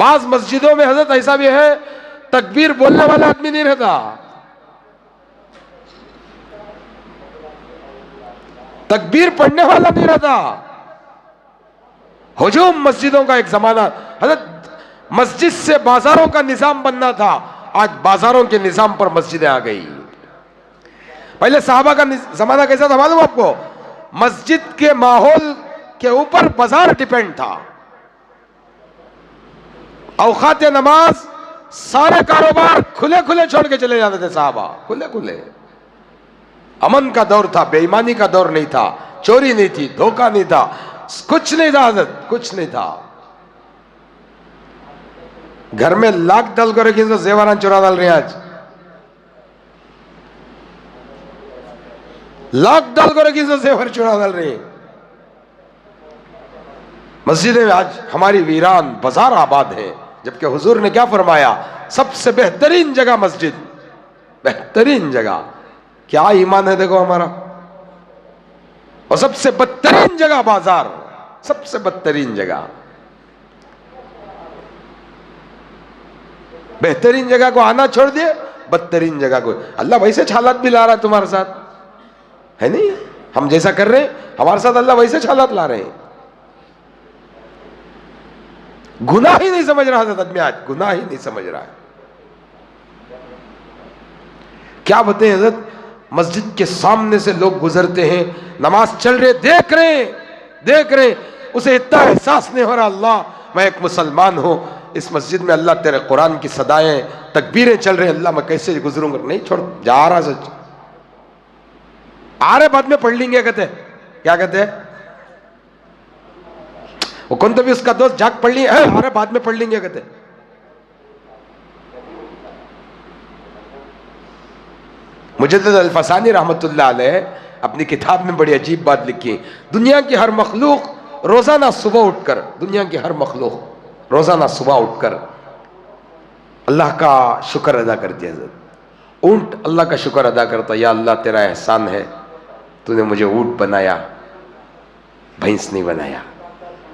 بعض مسجدوں میں حضرت ایسا بھی ہے تکبیر بولنے والا آدمی نہیں رہتا، تکبیر پڑھنے والا نہیں رہتا. ہجوم مسجدوں کا ایک زمانہ، حضرت مسجد سے بازاروں کا نظام بننا تھا، آج بازاروں کے نظام پر مسجدیں آ گئی. پہلے صحابہ کا زمانہ کیسا تھا معلوم آپ کو؟ مسجد کے ماحول کے اوپر بازار ڈیپینڈ تھا. اوقات نماز سارے کاروبار کھلے کھلے چھوڑ کے چلے جاتے تھے صحابہ، کھلے کھلے. امن کا دور تھا، بے ایمانی کا دور نہیں تھا، چوری نہیں تھی، دھوکہ نہیں تھا، کچھ نہیں تھا حضرت، کچھ نہیں تھا. گھر میں لاکھ ڈال کر رکھی تو زیوران چورا ڈال رہے ہیں، آج لاکھ ڈال کر رکھی تو زیور چورا ڈال رہے ہیں. مسجدیں میں آج ہماری ویران، بازار آباد ہے. جبکہ حضور نے کیا فرمایا؟ سب سے بہترین جگہ مسجد، بہترین جگہ. کیا ایمان ہے دیکھو ہمارا. اور سب سے بدترین جگہ بازار، سب سے بدترین جگہ. بہترین جگہ کو آنا چھوڑ دیے، بدترین جگہ کو. اللہ ویسے حالات بھی لا رہا ہے تمہارے ساتھ، ہے نہیں؟ ہم جیسا کر رہے ہیں ہمارے ساتھ اللہ ویسے حالات لا رہے ہیں. گناہ ہی نہیں سمجھ رہا حضرت آدمی، آج گناہ ہی نہیں سمجھ رہا ہے. کیا بتائیں حضرت، مسجد کے سامنے سے لوگ گزرتے ہیں، نماز چل رہے، دیکھ رہے ہیں، اسے اتنا احساس نہیں ہو رہا اللہ میں ایک مسلمان ہوں، اس مسجد میں اللہ تیرے قرآن کی صدائیں، تکبیریں چل رہے ہیں، اللہ میں کیسے گزروں گا. نہیں چھوڑ، جا رہا سچ آ رہے، بعد میں پڑھ لیں گے. کہتے کیا کہتے ہیں وہ کون تو بھی اس کا دوست، جاگ پڑھ لیں، ارے بعد میں پڑھ لیں گے. کہتے مجدد الفسانی رحمت اللہ علیہ اپنی کتاب میں بڑی عجیب بات لکھی. دنیا کی ہر مخلوق روزانہ صبح اٹھ کر، دنیا کی ہر مخلوق روزانہ صبح اٹھ کر اللہ کا شکر ادا کرتی ہے. اونٹ اللہ کا شکر ادا کرتا، یا اللہ تیرا احسان ہے، تو نے مجھے اونٹ بنایا، بھینس نہیں بنایا.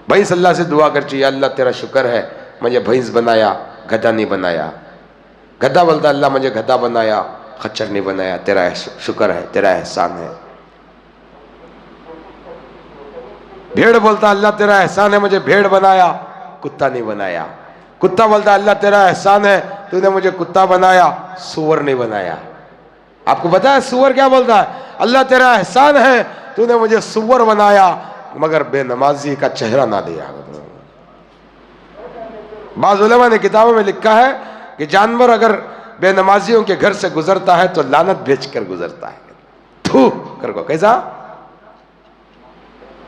بھینس اللہ سے دعا کرتی، یا اللہ تیرا شکر ہے مجھے بھینس بنایا، گدھا نہیں بنایا. گدھا بولتا اللہ مجھے گدھا بنایا، خچر نہیں بنایا، تیرا شکر ہے، تیرا احسان ہے. بھیڑ بولتا اللہ تیرا احسان ہے مجھے بھیڑ بنایا، کتا نہیں بنایا. کتا بولتا اللہ تیرا احسان ہے تو نے مجھے کتا بنایا، سور نہیں بنایا. آپ کو پتا ہے سور کیا بولتا ہے؟ اللہ تیرا احسان ہے تو نے مجھے سور بنایا مگر بے نمازی کا چہرہ نہ دیا. بعض علماء نے کتابوں میں لکھا ہے کہ جانور اگر بے نمازیوں کے گھر سے گزرتا ہے تو لعنت بھیج کر گزرتا ہے. تھو کر کو کیسا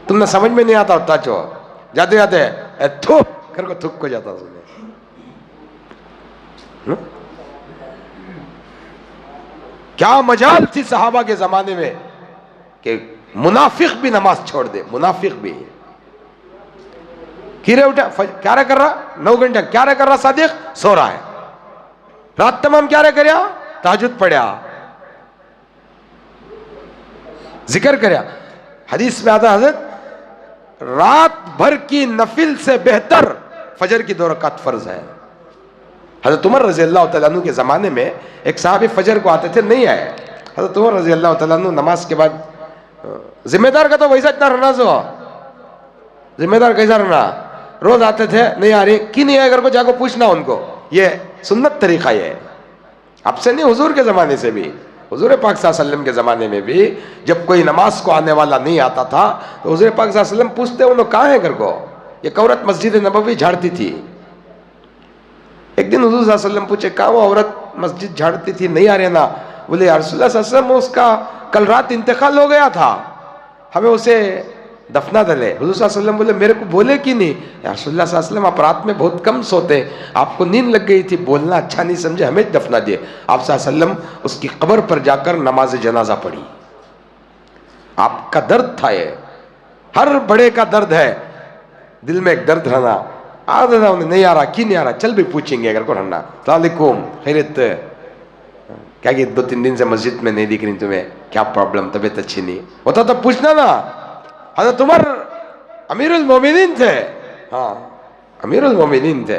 تم نے سمجھ میں نہیں آتا ہوتا، چو جاتے جاتے تھو کر کو تھک کو جاتا. کیا مجال تھی صحابہ کے زمانے میں کہ منافق بھی نماز چھوڑ دے. منافق بھی کیرے اٹھا، کیا رہ کر رہا 9 گھنٹے، کیا رہ کر رہا صادق، سو رہا ہے. رات تمام کیا رہ کریا، تہجد پڑھیا، ذکر کریا. حدیث میں آتا حضرت رات بھر کی نفل سے بہتر فجر کی 2 رکعت فرض ہے. حضرت عمر رضی اللہ تعالیٰ عنہ کے زمانے میں ایک صحابی فجر کو آتے تھے، نہیں آئے. حضرت عمر رضی اللہ تعالیٰ عنہ نماز کے بعد، ذمہ دار کا تو ویسا اتنا رہنا سو، ذمہ دار کیسا رہنا، روز آتے تھے، نہیں آ رہی کی نہیں آئے گھر کو، جا کو پوچھنا ان کو. یہ سنت طریقہ یہ ہے، اب سے نہیں، حضور کے زمانے سے بھی، حضور پاک صلی اللہ علیہ وسلم کے زمانے میں بھی جب کوئی نماز کو آنے والا نہیں آتا تھا تو حضور پاک صلی اللہ علیہ وسلم پوچھتے انہوں کہاں ہے گھر کو. یہ عورت مسجد نبوی جھاڑتی تھی. ایک دن حضور صلی اللہ علیہ وسلم پوچھے کہاں وہ عورت مسجد جھاڑتی تھی، نہیں آ رہے نا. بولے یا رسول اللہ صلی اللہ علیہ وسلم اس کا کل رات انتقال ہو گیا تھا، ہمیں اسے دفنا ڈلے. حضور صلی اللہ علیہ وسلم بولے میرے کو بولے کی نہیں. یا رسول اللہ صلی اللہ علیہ وسلم آپ رات میں بہت کم سوتے، آپ کو نیند لگ گئی تھی، بولنا اچھا نہیں سمجھے، ہمیں دفنا دیے. آپ صلی اللہ علیہ وسلم اس کی قبر پر جا کر نماز جنازہ پڑھی. آپ کا درد تھا، یہ ہر بڑے کا درد ہے، دل میں ایک درد رہنا. نہیں آ رہا کی نہیں آ رہا، چل بھی پوچھیں گے اگر کو رہنا. السلام علیکم، خیریت، کیا کہ 2-3 دن سے مسجد میں نہیں دکھ رہی تمہیں، کیا پرابلم، طبیعت اچھی نہیں ہوتا تو پوچھنا نا. حضرت عمر امیر المومنین تھے، ہاں امیر المومنین تھے.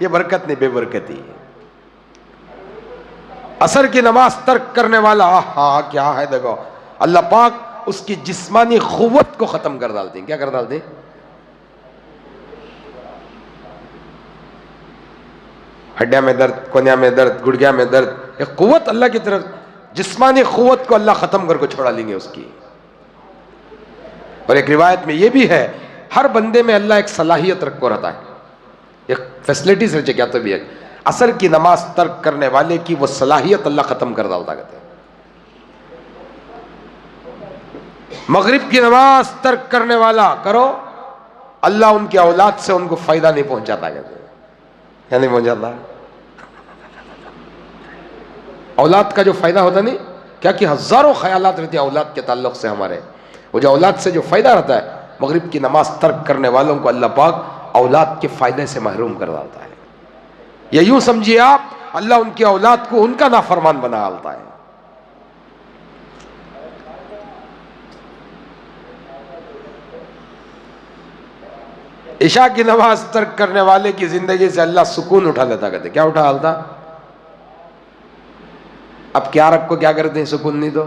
یہ برکت نہیں، بے برکتی. عصر کی نماز ترک کرنے والا ہاں کیا ہے، دیکھو اللہ پاک اس کی جسمانی قوت کو ختم کر ڈالتے ہیں. کیا کر ڈالتے ہیں؟ ہڈیاں میں درد، کونیا میں درد، گڑگیا میں درد، یہ قوت اللہ کی طرف، جسمانی قوت کو اللہ ختم کر کو چھوڑا لیں گے اس کی. اور ایک روایت میں یہ بھی ہے ہر بندے میں اللہ ایک صلاحیت رکھو رہتا ہے، ایک فیسلٹیز رہے کیا تو بھی ہے. عصر کی نماز ترک کرنے والے کی وہ صلاحیت اللہ ختم کر ڈالتا کہتے ہیں. مغرب کی نماز ترک کرنے والا کرو، اللہ ان کی اولاد سے ان کو فائدہ نہیں پہنچاتا کہتے ہیں. کیا نہیں پہنچاتا؟ اولاد کا جو فائدہ ہوتا نہیں کیا کہ ہزاروں خیالات رہتے ہیں اولاد کے تعلق سے ہمارے، وہ جو اولاد سے جو فائدہ رہتا ہے، مغرب کی نماز ترک کرنے والوں کو اللہ پاک اولاد کے فائدے سے محروم کر ڈالتا ہے. یا یوں سمجھیے آپ، اللہ ان کی اولاد کو ان کا نافرمان بنا ڈالتا ہے. عشاء کی نماز ترک کرنے والے کی زندگی سے اللہ سکون اٹھا لیتا کہتے. کیا اٹھا ڈالتا؟ اب کیا رکھ کو کیا کرتے ہیں، سکون نہیں تو.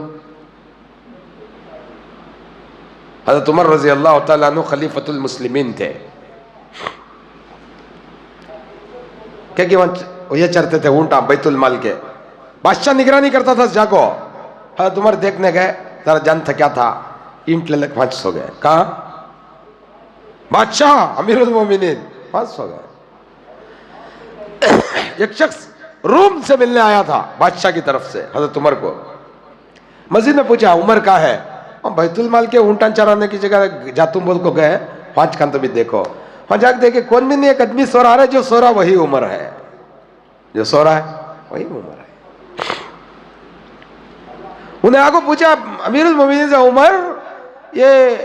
حضرت عمر رضی اللہ تعالیٰ عنہ خلیفۃ المسلمین تھے. کیا کہ وہ یہ چرتے تھے اونٹا بیت المال کے، بادشاہ نگرانی کرتا تھا اس جا کو. حضرت عمر دیکھنے گئے، ذرا جان تھکیا تھا، اینٹ لے لے 500 گئے. کہاں؟ بادشاہ امیر المومنین 500 گئے. ایک شخص روم سے ملنے آیا تھا بادشاہ کی طرف سے حضرت عمر کو. مسجد میں پوچھا عمر کا ہے؟ بیت المال کے اونٹان چرانے کی جگہ جاتم بول کو گئے 5 کھان تو بھی دیکھو. وہاں جا کے دیکھے کون بھی نہیں، ایک آدمی سو رہا ہے، جو سو رہا وہی عمر ہے، جو سو رہا ہے وہی عمر ہے. انہیں آگے پوچھا امیر المومنین سے، عمر یہ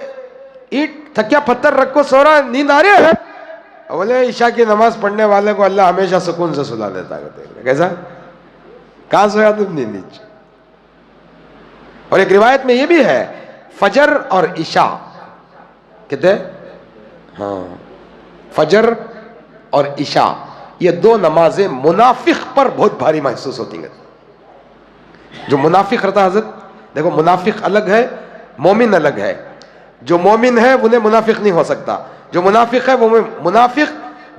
اینٹ تھکیا پتھر رکھ کو سو رہا، نیند آ رہی ہے؟ بولے عشاء کی نماز پڑھنے والے کو اللہ ہمیشہ سکون سے سلا دیتا ہے. کیسا؟ کہاں سویا تم؟ نیچے. اور ایک روایت میں یہ بھی ہے فجر اور عشاء کہتے ہیں، ہاں فجر اور عشاء یہ 2 نمازیں منافق پر بہت بھاری محسوس ہوتی ہیں. جو منافق رہتا ہے، حضرت دیکھو منافق الگ ہے، مومن الگ ہے. جو مومن ہے انہیں منافق نہیں ہو سکتا. جو منافق ہے وہ منافق،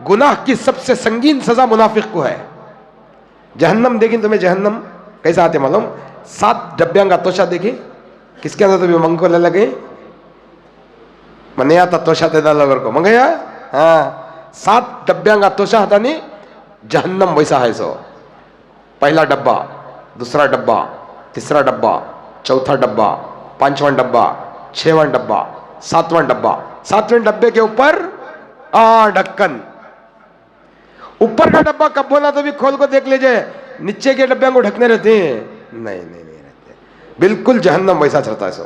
گناہ کی سب سے سنگین سزا منافق کو ہے جہنم. دیکھیں تمہیں جہنم کیسا آتے معلوم؟ 7 ڈبیاں کا توشہ دیکھیں، کس کے اندر تو منگ کو لے لگے منیا تا توشہ دے لگر کو منگیا. ہاں 7 ڈبیاں کا توشہ ہوتا نہیں، جہنم ویسا ہے. سو پہلا ڈبہ، دوسرا ڈبہ، تیسرا ڈبہ، چوتھا ڈبہ، 5واں ڈبہ، 6واں ڈبہ، 7واں ڈبہ. 7ویں ڈبے کے اوپر ڈھکن. اوپر کا ڈبہ کب بولا تو بھی کھول کو دیکھ لیجئے، نیچے کے ڈبے کو ڈھکنے رہتے ہیں؟ نہیں رہتے. بالکل جہنم ویسا چلتا ہے. سو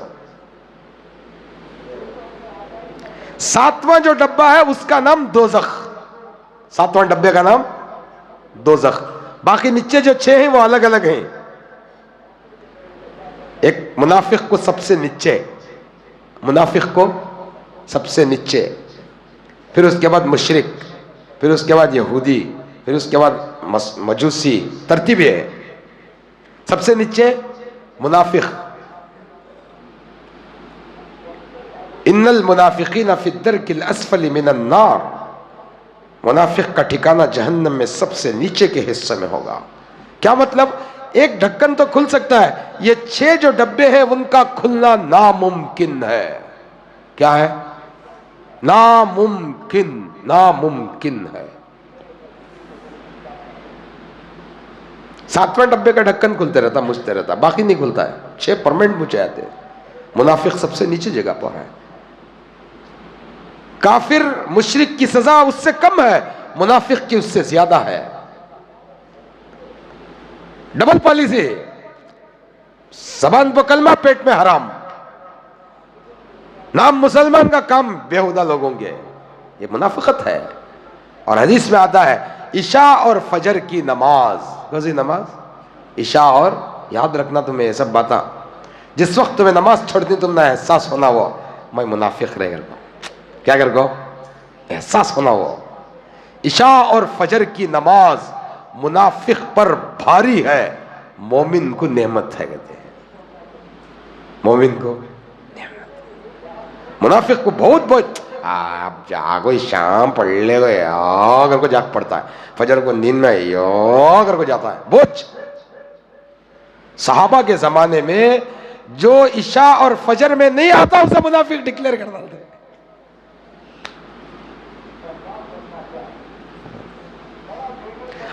7واں جو ڈبہ ہے اس کا نام دوزخ. 7واں ڈبے کا نام دوزخ. باقی نیچے جو 6 ہیں وہ الگ الگ ہیں. ایک منافق کو سب سے نیچے، منافق کو سب سے نیچے، پھر اس کے بعد مشرک، پھر اس کے بعد یہودی، پھر اس کے بعد مجوسی. ترتیب ہے. سب سے نیچے منافق. ان المنافقین فی الدرک الاسفل من النار. منافق کا ٹھکانہ جہنم میں سب سے نیچے کے حصے میں ہوگا. کیا مطلب؟ ایک ڈھکن تو کھل سکتا ہے، یہ 6 جو ڈبے ہیں ان کا کھلنا ناممکن ہے. کیا ہے؟ ناممکن ہے. 7واں ڈبے کا ڈھکن کھلتے رہتا، مجھتے رہتا، باقی نہیں کھلتا ہے. 6 پرمنٹ مجھے آتے. منافق سب سے نیچے جگہ پر ہے. کافر مشرک کی سزا اس سے کم ہے، منافق کی اس سے زیادہ ہے. ڈبل پالیسی، زبان پہ کلمہ، پیٹ میں حرام. نام مسلمان کا، کام بیہودہ لوگوں کے. یہ منافقت ہے. اور حدیث میں آتا ہے عشاء اور فجر کی نماز، کونسی نماز؟ عشاء. اور یاد رکھنا تمہیں یہ سب باتیں، جس وقت تمہیں نماز چھوڑتی تم نہ احساس ہونا وہ میں منافق رہ کر کو. کیا کر کو؟ احساس ہونا وہ عشاء اور فجر کی نماز منافق پر بھاری ہے، مومن کو نعمت ہے، کہتے ہیں مومن کو نعمت، منافق کو بہت آپ جاگو شام پڑھ لے گو اگر کو جاگ پڑتا ہے، فجر کو نیند میں اگر کو جاتا ہے بوچھ۔ صحابہ کے زمانے میں جو عشاء اور فجر میں نہیں آتا اسے منافق ڈکلیئر کر ڈالتے۔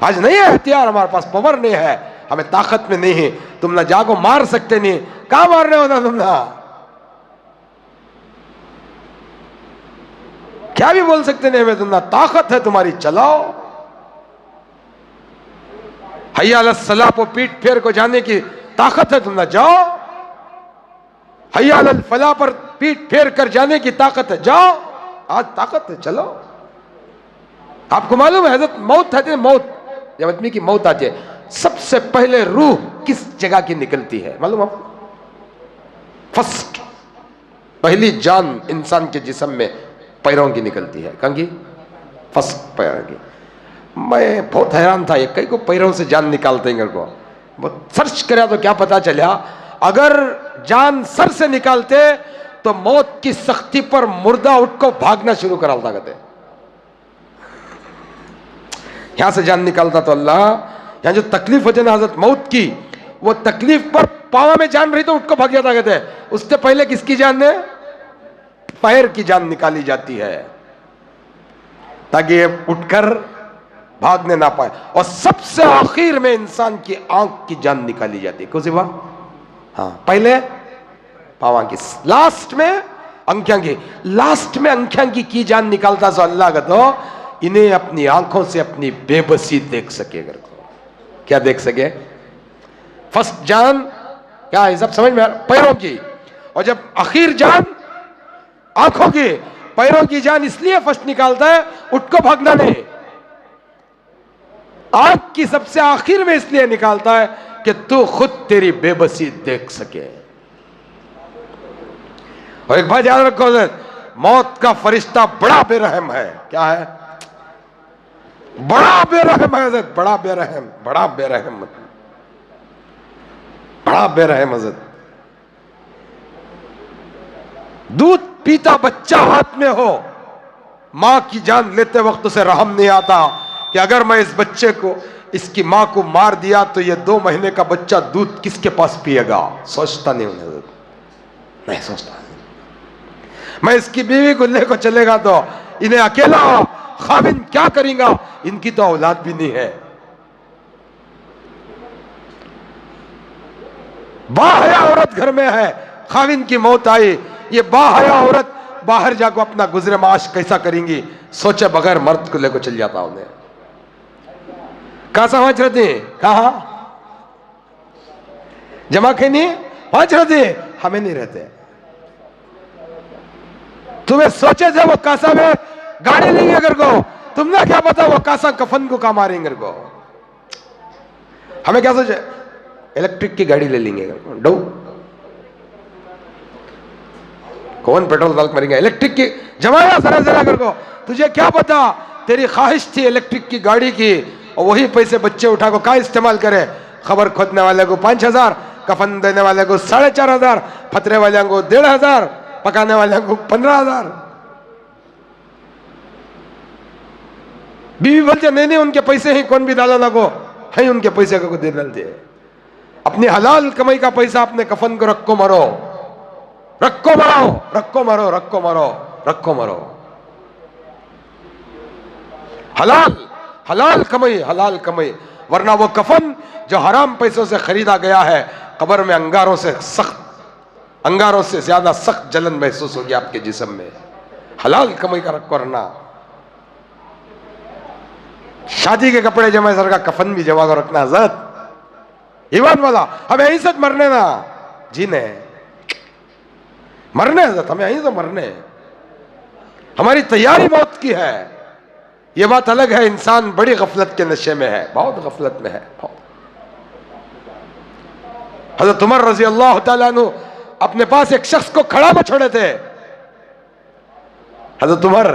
آج نہیں ہے ہتھیار، ہمارے پاس پاور نہیں ہے، ہمیں طاقت میں نہیں ہے، تم نہ جاگو مار سکتے نہیں، کہاں مارنے ہوتا تم نہ، کیا بھی بول سکتے نہیں، ہمیں تم نہ طاقت ہے تمہاری، چلاؤ۔ حی علی الصلاۃ کو پیٹ پھیر کو جانے کی طاقت ہے، تم نہ جاؤ۔ حی علی الفلاح پر پیٹ پھیر کر جانے کی طاقت ہے، جاؤ، آج طاقت ہے، چلو۔ آپ کو معلوم ہے حضرت موت ہے، موت جب آدمی کی موت آتی ہے سب سے پہلے روح کس جگہ کی نکلتی ہے معلوم آپ؟ فرسٹ پہلی جان انسان کے جسم میں پیروں کی نکلتی ہے، کہاں کی؟ فرسٹ پیروں کی۔ میں بہت حیران تھا، یہ کئی کو پیروں سے جان نکالتے ہیں، کو سرچ کریا تو کیا پتا چلیا، اگر جان سر سے نکالتے تو موت کی سختی پر مردہ اٹھ کو بھاگنا شروع کرا ہوتا، کہتے ہیں یہاں سے جان نکالتا تو اللہ، یہاں جو تکلیف ہوتی ہے نا حضرت موت کی، وہ تکلیف پر پاؤں میں جان رہی تو اٹھ کو بھاگ جاتا، کہتے ہیں اس سے پہلے کس کی جان نے؟ پیر کی جان نکالی جاتی ہے تاکہ یہ اٹھ کر بھاگنے نہ پائے، اور سب سے آخر میں انسان کی آنکھ کی جان نکالی جاتی ہے، کیوں ہاں پہلے پاؤں کی، لاسٹ میں انکھیاں کی، لاسٹ میں انکھیاں کی جان نکالتا سو اللہ کا تو انہیں اپنی آنکھوں سے اپنی بے بسی دیکھ سکے، اگر کو کیا دیکھ سکے؟ فرسٹ جان کیا ہے سب سمجھ میں پیروں کی، اور جب اخیر جان آنکھوں کی، پیروں کی جان اس لیے فرسٹ نکالتا ہے اٹھ کو بھاگنا نہیں، آنکھ کی سب سے آخر میں اس لیے نکالتا ہے کہ تو خود تیری بے بسی دیکھ سکے۔ اور ایک بات یاد رکھو حضرت، موت کا فرشتہ بڑا بے رحم ہے، کیا ہے؟ بڑا بے رحم ہے حضرت، بڑا بے رحم، بڑا بے رحم، بڑا بے رحم حضرت۔ دودھ پیتا بچہ ہاتھ میں ہو، ماں کی جان لیتے وقت اسے رحم نہیں آتا کہ اگر میں اس بچے کو، اس کی ماں کو مار دیا تو یہ 2 مہینے کا بچہ دودھ کس کے پاس پیے گا، سوچتا نہیں ہوں حضرت، نہیں سوچتا۔ میں اس کی بیوی کو لے کو چلے گا تو انہیں اکیلا خاوند کیا کریں گا، ان کی تو اولاد بھی نہیں ہے۔ باحیا عورت گھر میں ہے، خاوند کی موت آئی، یہ باحیا عورت باہر جا کو اپنا گزر معاش کیسا کریں گی، سوچے بغیر مرد کو لے کو چل جاتا انہیں۔ کہاں سمجھ رہتے ہیں؟ کہاں جمع کھینی پہنچ رہتے ہیں، ہمیں نہیں رہتے۔ تمہیں سوچے تھے وہ کاسا میں گاڑی لیں گے اگر کو، تم نے کیا پتا وہ کاسا کفن کو کہاں ماریں گے کو، ہمیں کیا سوچے الیکٹرک کی گاڑی لے لیں گے اگر کو، ڈو کون پیٹرول ڈال مریں گے، الیکٹرک کی جمایا ذرا ذرا اگر کو، تجھے کیا پتا تیری خواہش تھی الیکٹرک کی گاڑی کی، اور وہی پیسے بچے اٹھا کو کہاں استعمال کرے، خبر کھودنے والے کو 5,000، کفن دینے والے کو 4,500، پھترے والے کو 1,500، پکانے والے کو 15,000۔ بیوی بولتے نہیں ان کے پیسے ہیں، کون بھی ڈالا نہ کو ہے، ان کے پیسے کو دے ڈالتے، اپنی حلال کمائی کا پیسہ اپنے کفن کو رکھو مرو، رکھو مرو، رکھو مرو، رکھو مرو، رکھو مرو، حلال حلال کمائی، حلال کمائی، ورنہ وہ کفن جو حرام پیسوں سے خریدا گیا ہے، قبر میں انگاروں سے سخت، انگاروں سے زیادہ سخت جلن محسوس ہوگی آپ کے جسم میں، حلال کمائی کا رکھو، ورنہ شادی کے کپڑے جمع سر کا کفن بھی جمع کر رکھنا حضرت، ایمان والا ہمیں یہیں سے مرنے نا جینے، مرنے حضرت، ہمیں یہیں سے مرنے، ہماری تیاری موت کی ہے، یہ بات الگ ہے، انسان بڑی غفلت کے نشے میں ہے، بہت غفلت میں ہے۔ حضرت عمر رضی اللہ تعالیٰ عنہ اپنے پاس ایک شخص کو کھڑا میں چھوڑے تھے، حضرت عمر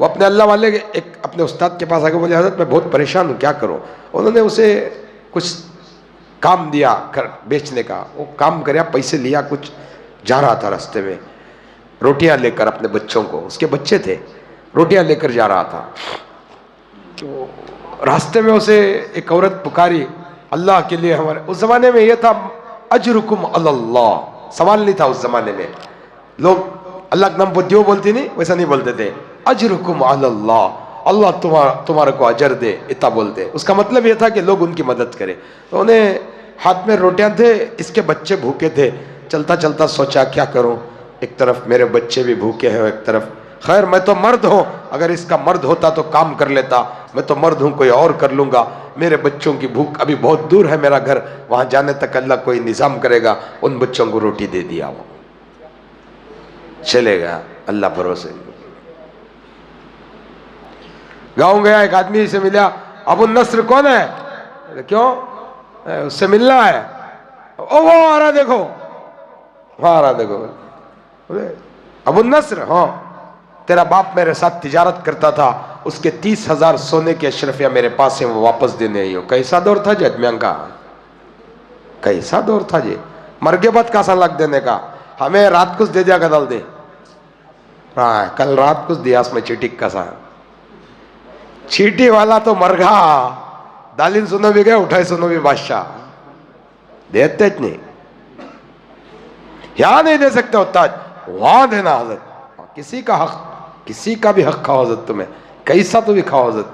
وہ اپنے اللہ والے ایک اپنے استاد کے پاس آ کے بولے حضرت میں بہت پریشان ہوں کیا کروں. انہوں نے اسے کچھ کام دیا بیچنے کا. وہ کام کریا, پیسے لیا, کچھ جا رہا تھا راستے میں روٹیاں لے کر اپنے بچوں کو, اس کے بچے تھے, روٹیاں لے کر جا رہا تھا. تو راستے میں اسے ایک عورت پکاری, اللہ کے لیے ہمارے, اس زمانے میں یہ تھا اجرکم اللہ, سوال نہیں تھا اس زمانے میں. لوگ اللہ کا نام دیو بولتی نہیں, ویسا نہیں بولتے تھے, اجرکم اللہ, اللہ تمہارے کو اجر دے, اتنا بولتے. اس کا مطلب یہ تھا کہ لوگ ان کی مدد کرے. تو انہیں ہاتھ میں روٹیاں تھے, اس کے بچے بھوکے تھے. چلتا چلتا سوچا کیا کروں, ایک طرف میرے بچے بھی بھوکے ہیں, ایک طرف خیر میں تو مرد ہوں, اگر اس کا مرد ہوتا تو کام کر لیتا, میں تو مرد ہوں, کوئی اور کر لوں گا. میرے بچوں کی بھوک, ابھی بہت دور ہے میرا گھر, وہاں جانے تک اللہ کوئی نظام کرے گا. ان بچوں کو روٹی دے دیا, وہ چلے گیا اللہ بھروسے. گاؤں گیا, ایک آدمی سے ملا, ابو النصر کون ہے؟ کیوں؟ اس سے ملنا ہے. او وہ آ رہا دیکھو, وہاں آ رہا دیکھو. ابو النصر, ہاں تیرا باپ میرے ساتھ تجارت کرتا تھا, اس کے 30,000 سونے کے اشرفیہ میرے پاس ہیں, وہ واپس دینے آئی ہو. کیسا دور تھا جی ادمیان کا, کیسا دور تھا جی, مرگے بعد کا سا لگ دینے کا. ہمیں رات کچھ دے دیا گدل دے, ہاں کل رات کچھ دیا اس میں چیٹک کا سا. چیٹی والا تو مرگا, دالین سنو بھی گئے, اٹھائے سنو بھی بادشاہ. دیتے نہیں, یہاں نہیں دے سکتے ہوتا, وہاں دینا حضرت. کسی کا حق, کسی کا بھی حق کھاؤ حضرت, تمہیں کیسا تو بھی کھاؤ حضرت.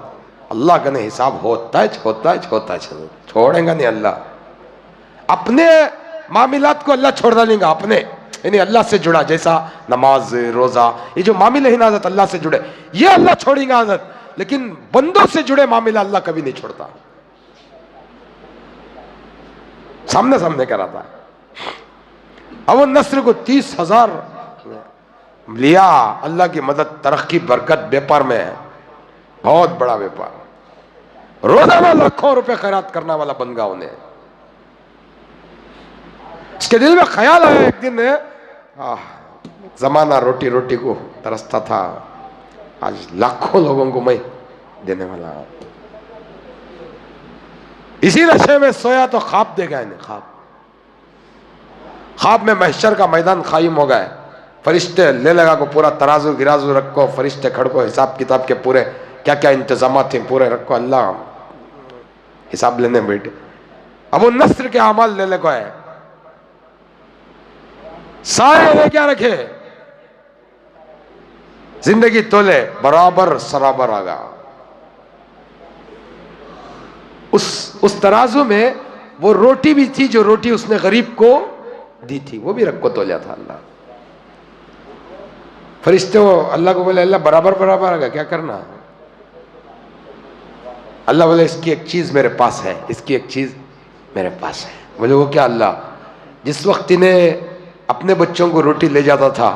اللہ کا نہیں حساب ہوتا ہے, ہوتا ہے, ہوتا ہے, چھوڑیں گا نہیں اللہ. اپنے معاملات کو اللہ چھوڑ ڈالیں گا, اپنے یعنی اللہ سے جڑا, جیسا نماز روزہ, یہ جو معاملے ہیں نا حضرت اللہ سے جڑے, یہ اللہ چھوڑیں گا حضرت. لیکن بندوں سے جڑے معاملہ اللہ کبھی نہیں چھوڑتا, سامنے سامنے کراتا ہے. ابو النصر کو 30,000 لیا, اللہ کی مدد, ترقی, برکت, بیپار میں ہے, بہت بڑا بیپار. روزانہ لاکھوں روپے خیرات کرنا والا بن گیا انہیں. اس کے دل میں خیال آیا ایک دن, زمانہ روٹی روٹی کو ترستا تھا, آج لاکھوں لوگوں کو میں دینے والا. اسی نشے میں سویا تو خواب دے گا انہیں. خواب میں محشر کا میدان قائم ہو گئے, فرشتے لے لگا کو پورا ترازو گرازو رکھو, فرشتے کھڑکو, حساب کتاب کے پورے کیا کیا انتظامات تھے پورے رکھو, اللہ حساب لینے بیٹھے. ابو النصر کے اعمال لے لے کو ہے, سارے لے کیا رکھے, زندگی تولے برابر سرابر آگا. اس ترازو میں وہ روٹی بھی تھی جو روٹی اس نے غریب کو دی تھی, وہ بھی رکھ کو تولیا تھا اللہ. فرشتے وہ اللہ کو بولے, اللہ برابر برابر آگا, کیا کرنا؟ اللہ بولے اس کی ایک چیز میرے پاس ہے, اس کی ایک چیز میرے پاس ہے. بولے وہ کیا اللہ؟ جس وقت انہیں اپنے بچوں کو روٹی لے جاتا تھا,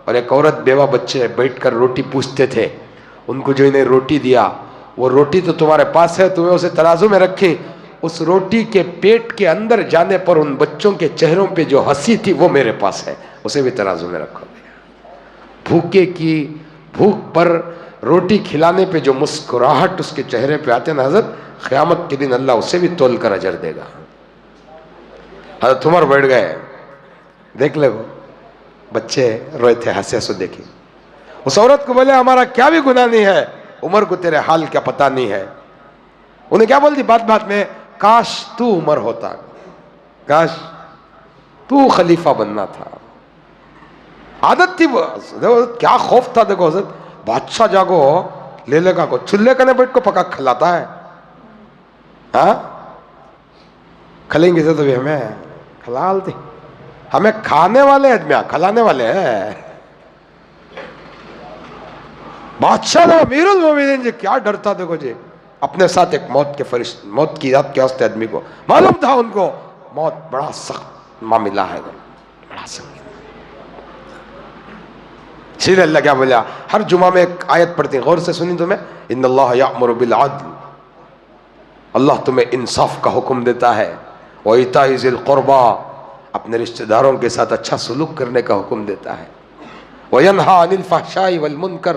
اور ایک عورت بیوہ بچے بیٹھ کر روٹی پوچھتے تھے, ان کو جو انہیں روٹی دیا, وہ روٹی تو تمہارے پاس ہے, تمہیں اسے ترازو میں رکھی, اس روٹی کے پیٹ کے اندر جانے پر ان بچوں کے چہروں پہ جو ہنسی تھی وہ میرے پاس ہے, اسے بھی ترازو میں رکھو. بھوکے کی بھوک پر روٹی کھلانے پہ جو مسکراہٹ اس کے چہرے پہ آتے نا حضرت, قیامت کے دن اللہ اسے بھی تول کر اجر دے گا. حضرت عمر بیٹھ گئے, دیکھ لے وہ بچے روئے تھے, ہنسے سو دیکھی. اس عورت کو بولے ہمارا کیا بھی گناہ نہیں ہے, عمر کو تیرے حال کیا پتہ نہیں ہے. انہیں کیا بول دی بات بات میں, کاش تو عمر ہوتا, کاش تو خلیفہ بننا تھا. عادت تھی وہ, کیا خوف تھا. دیکھو حضرت, بادشاہ جاگو لے لے گا کو چولہے کا بیٹھ کو پکا کھلاتا ہے, ہاں کھلیں گے تو بھی ہمیں کھلالتے, ہمیں کھانے والے آدمی کھلانے والے ہیں. بادشاہ نے امیر المومنین جی کیا ڈرتا, دیکھو جی اپنے ساتھ ایک موت کے فرشتے, موت کی یاد کے واسطے آدمی کو معلوم تھا, ان کو موت بڑا سخت معاملہ ہے, بڑا سخت. اسی لیے اللہ کیا بولا, ہر جمعہ میں ایک آیت پڑھتے ہیں, غور سے سنی تمہیں, ان اللہ یأمر بالعدل, اللہ تمہیں انصاف کا حکم دیتا ہے, وایتاء ذی القربى, اپنے رشتہ داروں کے ساتھ اچھا سلوک کرنے کا حکم دیتا ہے, وینہی عن الفحشاء والمنکر,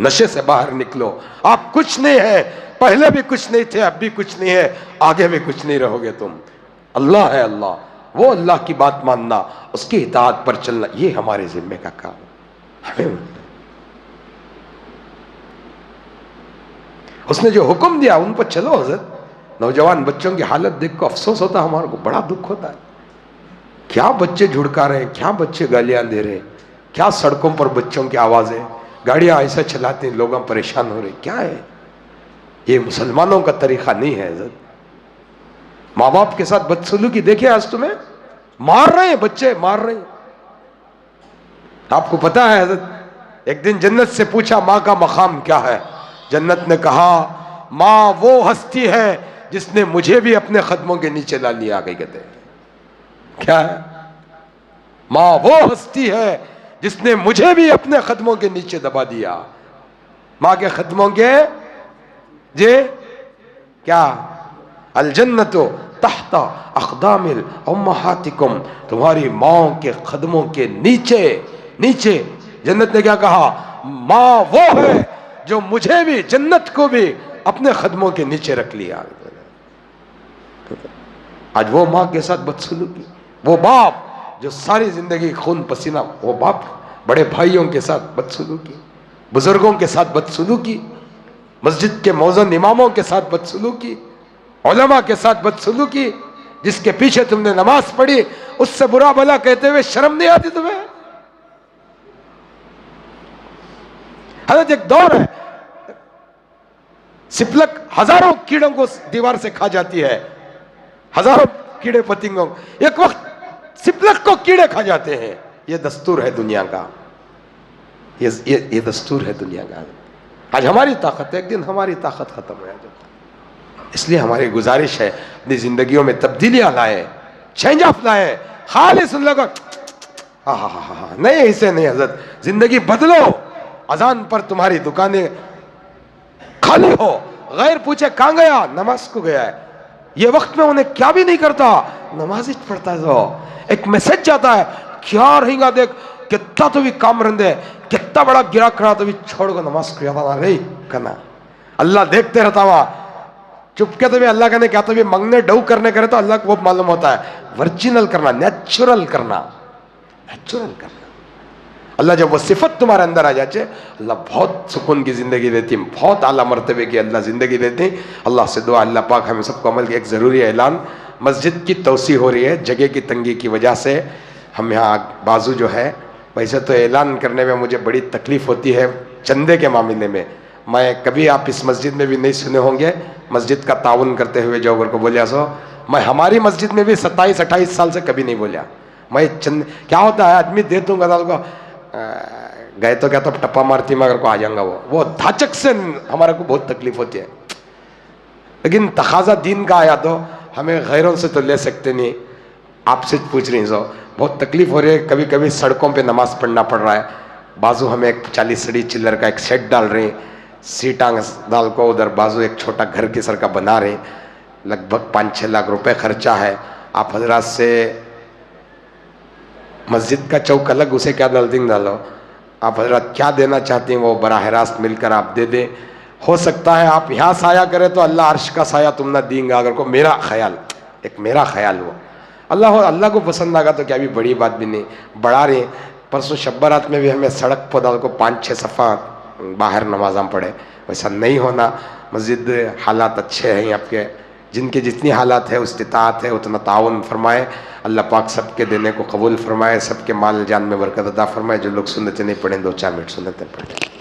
نشے سے باہر نکلو. آپ کچھ نہیں ہے, پہلے بھی کچھ نہیں تھے, اب بھی کچھ نہیں ہے, آگے بھی کچھ نہیں رہو گے تم. اللہ ہے اللہ, وہ اللہ کی بات ماننا, اس کی اطاعت پر چلنا, یہ ہمارے ذمے کا کام ہے. ہمیں اس نے جو حکم دیا ان پر چلو. حضرت نوجوان بچوں کی حالت دیکھ کو افسوس ہوتا ہے, ہمارے کو بڑا دکھ ہوتا ہے. کیا بچے جھڑکا رہے ہیں, کیا بچے گالیاں دے رہے ہیں, کیا سڑکوں پر بچوں کی آوازیں, گاڑیاں ایسا چلاتے ہیں, لوگ پریشان ہو رہے. کیا ہے یہ؟ مسلمانوں کا طریقہ نہیں ہے حضرت. ماں باپ کے ساتھ بدسلوکی دیکھیں, آج تمہیں مار رہے ہیں بچے, مار رہے ہیں. آپ کو پتا ہے حضرت, ایک دن جنت سے پوچھا ماں کا مقام کیا ہے؟ جنت نے کہا ماں وہ ہستی ہے جس نے مجھے بھی اپنے قدموں کے نیچے لا لیا. آگے کہتے ہیں کیا ہے؟ ماں وہ ہستی ہے جس نے مجھے بھی اپنے قدموں کے نیچے دبا دیا. ماں کے قدموں کے جے کیا؟ الجنت تحت اقدام امہاتکم, تمہاری ماں کے قدموں کے نیچے. نیچے جنت نے کیا کہا؟ ماں وہ ہے جو مجھے بھی, جنت کو بھی اپنے قدموں کے نیچے رکھ لیا. آج وہ ماں کے ساتھ بدسلوکی, وہ باپ جو ساری زندگی خون پسینہ, وہ باپ بڑے بھائیوں کے ساتھ بدسلوکی, بزرگوں کے ساتھ بدسلوکی, مسجد کے مؤذن اماموں کے ساتھ بدسلوکی, علماء کے ساتھ بدسلوکی. جس کے پیچھے تم نے نماز پڑھی اس سے برا بھلا کہتے ہوئے شرم نہیں آتی تمہیں؟ حضرت ایک دور ہے, سپلک ہزاروں کیڑوں کو دیوار سے کھا جاتی ہے, ہزاروں کیڑے پتنگوں, ایک وقت سپلک کو کیڑے کھا جاتے ہیں. یہ دستور ہے دنیا کا, یہ دستور ہے دنیا کا. آج ہماری طاقت ہے, ایک دن ہماری طاقت ختم ہو جاتی. اس لیے ہماری گزارش ہے اپنی زندگیوں میں تبدیلیاں لائیں, چینج آف لائیں. خالص ان لوگوں نہیں, اسے نہیں حضرت, زندگی بدلو. اذان پر تمہاری دکانیں خالی ہو, غیر پوچھے کہاں گیا, نماز کو گیا ہے. یہ وقت میں انہیں کیا بھی نہیں کرتا, نماز ہی پڑھتا ہے. ایک میسج جاتا ہے, کیا رہیں گا دیکھ, کتنا تو بھی کام رندے, کتنا بڑا گرا کھڑا تو بھی چھوڑ کو نماز کو یاد رہی کرنا. اللہ دیکھتے رہتا ہوا, چپ کے تو بھی اللہ کہنے کیا تو بھی منگنے ڈو کرنے کرے تو اللہ کو وہ معلوم ہوتا ہے. ورجنل کرنا, نیچرل کرنا, نیچرل کرنا. اللہ جب وہ صفت تمہارے اندر آ جائے, اللہ بہت سکون کی زندگی دیتی ہے, بہت اعلیٰ مرتبے کی اللہ زندگی دیتی ہے. اللہ سے دعا, اللہ پاک ہمیں سب کو عمل کی. ایک ضروری اعلان, مسجد کی توسیع ہو رہی ہے, جگہ کی تنگی کی وجہ سے ہم یہاں بازو جو ہے, ویسے تو اعلان کرنے میں مجھے بڑی تکلیف ہوتی ہے چندے کے معاملے میں. میں کبھی آپ اس مسجد میں بھی نہیں سنے ہوں گے مسجد کا تعاون کرتے ہوئے جو اگر کو بولیا سو, میں ہماری مسجد میں بھی 27-28 سال سے کبھی نہیں بولیا. میں کیا ہوتا ہے, آدمی دے دوں گا کو گئے تو کیا تو ٹپا مارتی میں اگر کو آ جاؤں گا, وہ دھاچک سے ہمارے کو بہت تکلیف ہوتی ہے. لیکن تقاضا دین کا آیا تو ہمیں غیروں سے تو لے سکتے نہیں, آپ سے پوچھ رہی سو, بہت تکلیف ہو رہی ہے. کبھی کبھی سڑکوں پہ نماز پڑھنا پڑ رہا ہے. بازو ہمیں ایک 40 سڑی چلر کا ایک سیٹ ڈال رہے ہیں, سیٹاں ڈال کو ادھر بازو ایک چھوٹا گھر کی سر کا بنا رہے ہیں. لگ بھگ 5-6 لاکھ روپے خرچہ ہے. آپ حضرات سے مسجد کا چوک الگ, اسے کیا ڈال دیں ڈالو, آپ حضرات کیا دینا چاہتے ہیں وہ براہ راست مل کر آپ دے دیں. ہو سکتا ہے آپ یہاں سایہ کرے تو اللہ عرش کا سایہ تم نہ دیں گا. اگر کو میرا خیال, ایک میرا خیال ہو, اللہ کو پسند آگا تو کیا بھی بڑی بات بھی نہیں. بڑھا رہے ہیں. پرسوں شب برات میں بھی ہمیں سڑک پہ ڈال کو 5-6 صفحہ باہر نمازاں پڑھے. ویسا نہیں ہونا. مسجد حالات اچھے ہیں آپ کے, جن کے جتنی حالات ہے استطاعت ہے اتنا تعاون فرمائے. اللہ پاک سب کے دینے کو قبول فرمائے, سب کے مال جان میں برکت عطا فرمائے. جو لوگ سنتیں نہیں پڑھیں 2-4 منٹ سنتیں پڑھیں.